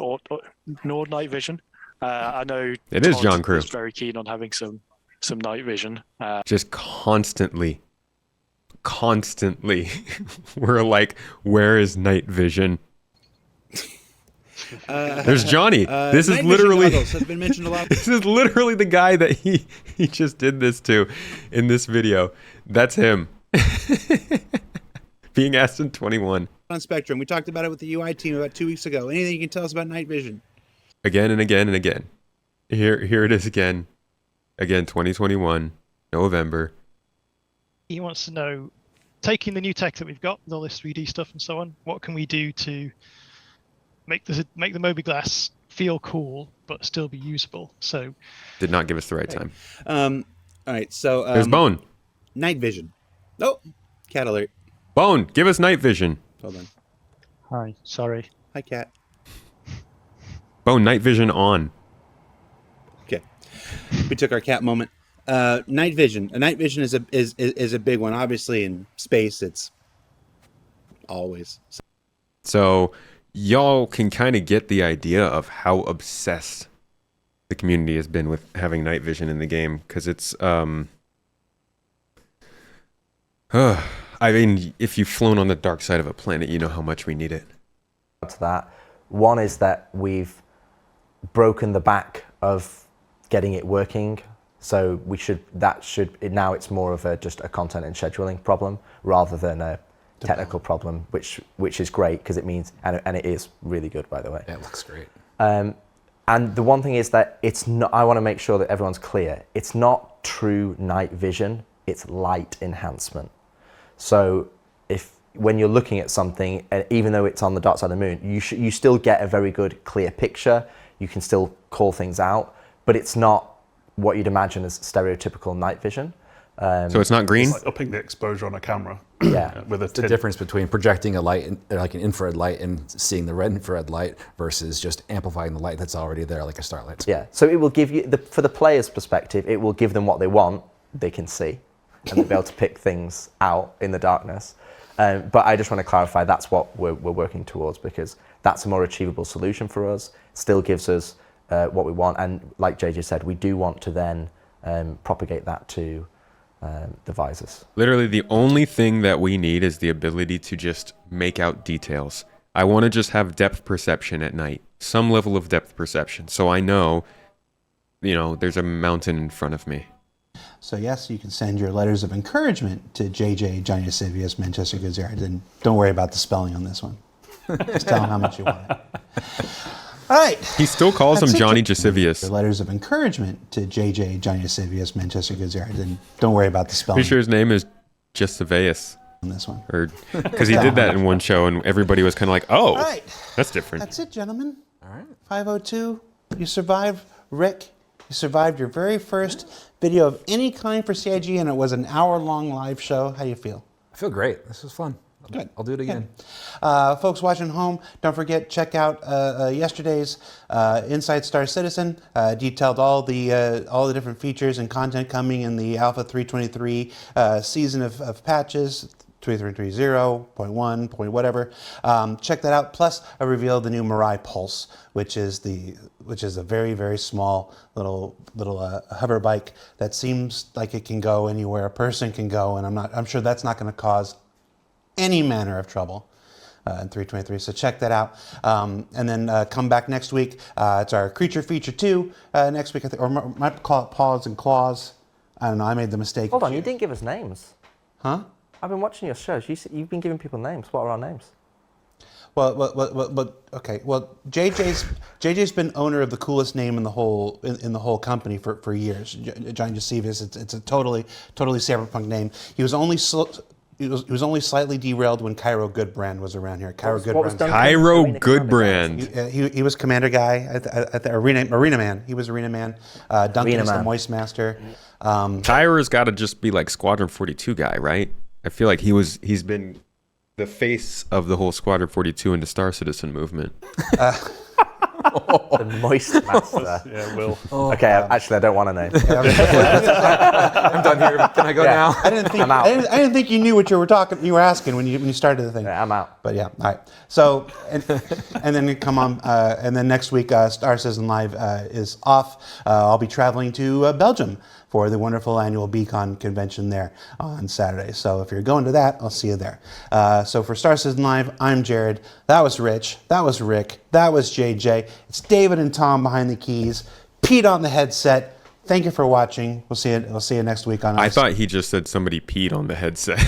or no night vision. I know it is John Todd Crew. is very keen on having some night vision. Just constantly, we're like, where is night vision? There's Johnny. This is literally have been mentioned a lot. This is literally the guy that he just did this to in this video. That's him. Being asked in 21. On Spectrum, we talked about it with the UI team about 2 weeks ago. Anything you can tell us about night vision? Again and again and again. Here it is again. Again, 2021, November. He wants to know, taking the new tech that we've got, with all this 3D stuff and so on, what can we do to make the Moby-Glass feel cool but still be usable? So, did not give us the right time. All right, so there's Bone. Night vision. Oh, cat alert. Bone, give us night vision. Hold on. Hi, sorry. Hi, cat. Bone, night vision on. Okay, we took our cat moment. Night vision. Night vision is a big one. Obviously, in space, it's always. So y'all can kind of get the idea of how obsessed the community has been with having night vision in the game, because it's I mean, if you've flown on the dark side of a planet, you know how much we need it. To that, one is that we've broken the back of getting it working, so now it's more of just a content and scheduling problem rather than a technical problem, which is great, because it means, and it is really good, by the way. Yeah, it looks great. And the one thing is that it's not, I want to make sure that everyone's clear, it's not true night vision, it's light enhancement. So when you're looking at something, even though it's on the dark side of the moon, you still get a very good clear picture, you can still call things out, but it's not what you'd imagine as stereotypical night vision. So it's not green? It's like upping the exposure on a camera. Yeah. With It's the difference between projecting a light, like an infrared light, and seeing the red infrared light versus just amplifying the light that's already there, like a starlight. Yeah, so it will give you, for the player's perspective, it will give them what they want, they can see, and they'll be able to pick things out in the darkness. But I just want to clarify, that's what we're working towards, because that's a more achievable solution for us, still gives us what we want, and like JJ said, we do want to then propagate that to the visors. Literally the only thing that we need is the ability to just make out details. I want to just have depth perception at night, some level of depth perception, so I know, there's a mountain in front of me. So yes, you can send your letters of encouragement to JJ, Johnny Sivius, Manchester Goods Yard, and don't worry about the spelling on this one. Just tell him how much you want it. All right. He still calls him Johnny Jasivius. Your letters of encouragement to JJ, Johnny Sivius, Manchester Goods Yard, and don't worry about the spelling. Pretty sure his name is Jasivius. On this one. Or because he did that in one show and everybody was kind of like, oh, all right. That's different. That's it, gentlemen. All right. 502, you survived. Rick, you survived your very first video of any kind for CIG, and it was an hour-long live show. How do you feel? I feel great. This was fun. Good. I'll do it again. Folks watching home, don't forget, check out yesterday's Inside Star Citizen. Detailed all the different features and content coming in the Alpha 323 season of patches. 2330.1 point whatever. Check that out. Plus, I revealed the new Mirai Pulse, which is a very, very small little hover bike that seems like it can go anywhere a person can go, and I'm sure that's not going to cause any manner of trouble in 323. So check that out, and then come back next week. It's our Creature Feature 2 next week, I think, or might call it Paws and Claws. I don't know. I made the mistake. Hold on, you didn't give us names. Huh? I've been watching your shows. You've been giving people names. What are our names? Well, okay. Well, JJ's been owner of the coolest name in the whole company for years. Giant Josephus. It's a totally cyberpunk name. He was only slightly derailed when Cairo Goodbrand was around here. Cairo Goodbrand. He was commander guy at the arena man. He was arena man. Duncan is the Moist Master. Tyra's got to just be like Squadron 42 guy, right? I feel like he's been the face of the whole Squadron 42 and the Star Citizen movement. The Moist Master. Yeah, Will. Okay, actually, I don't want a name. I'm done here. Can I go now? I didn't think you knew what you were asking when you started the thing. Yeah, I'm out. But yeah, all right. So and then come on, and then next week Star Citizen Live is off. I'll be traveling to Belgium for the wonderful annual Beacon convention there on Saturday. So if you're going to that, I'll see you there. So for Star Citizen Live, I'm Jared. That was Rich. That was Rick. That was JJ. It's David and Tom behind the keys. Pete on the headset. Thank you for watching. We'll see you next week on. I thought he just said somebody peed on the headset.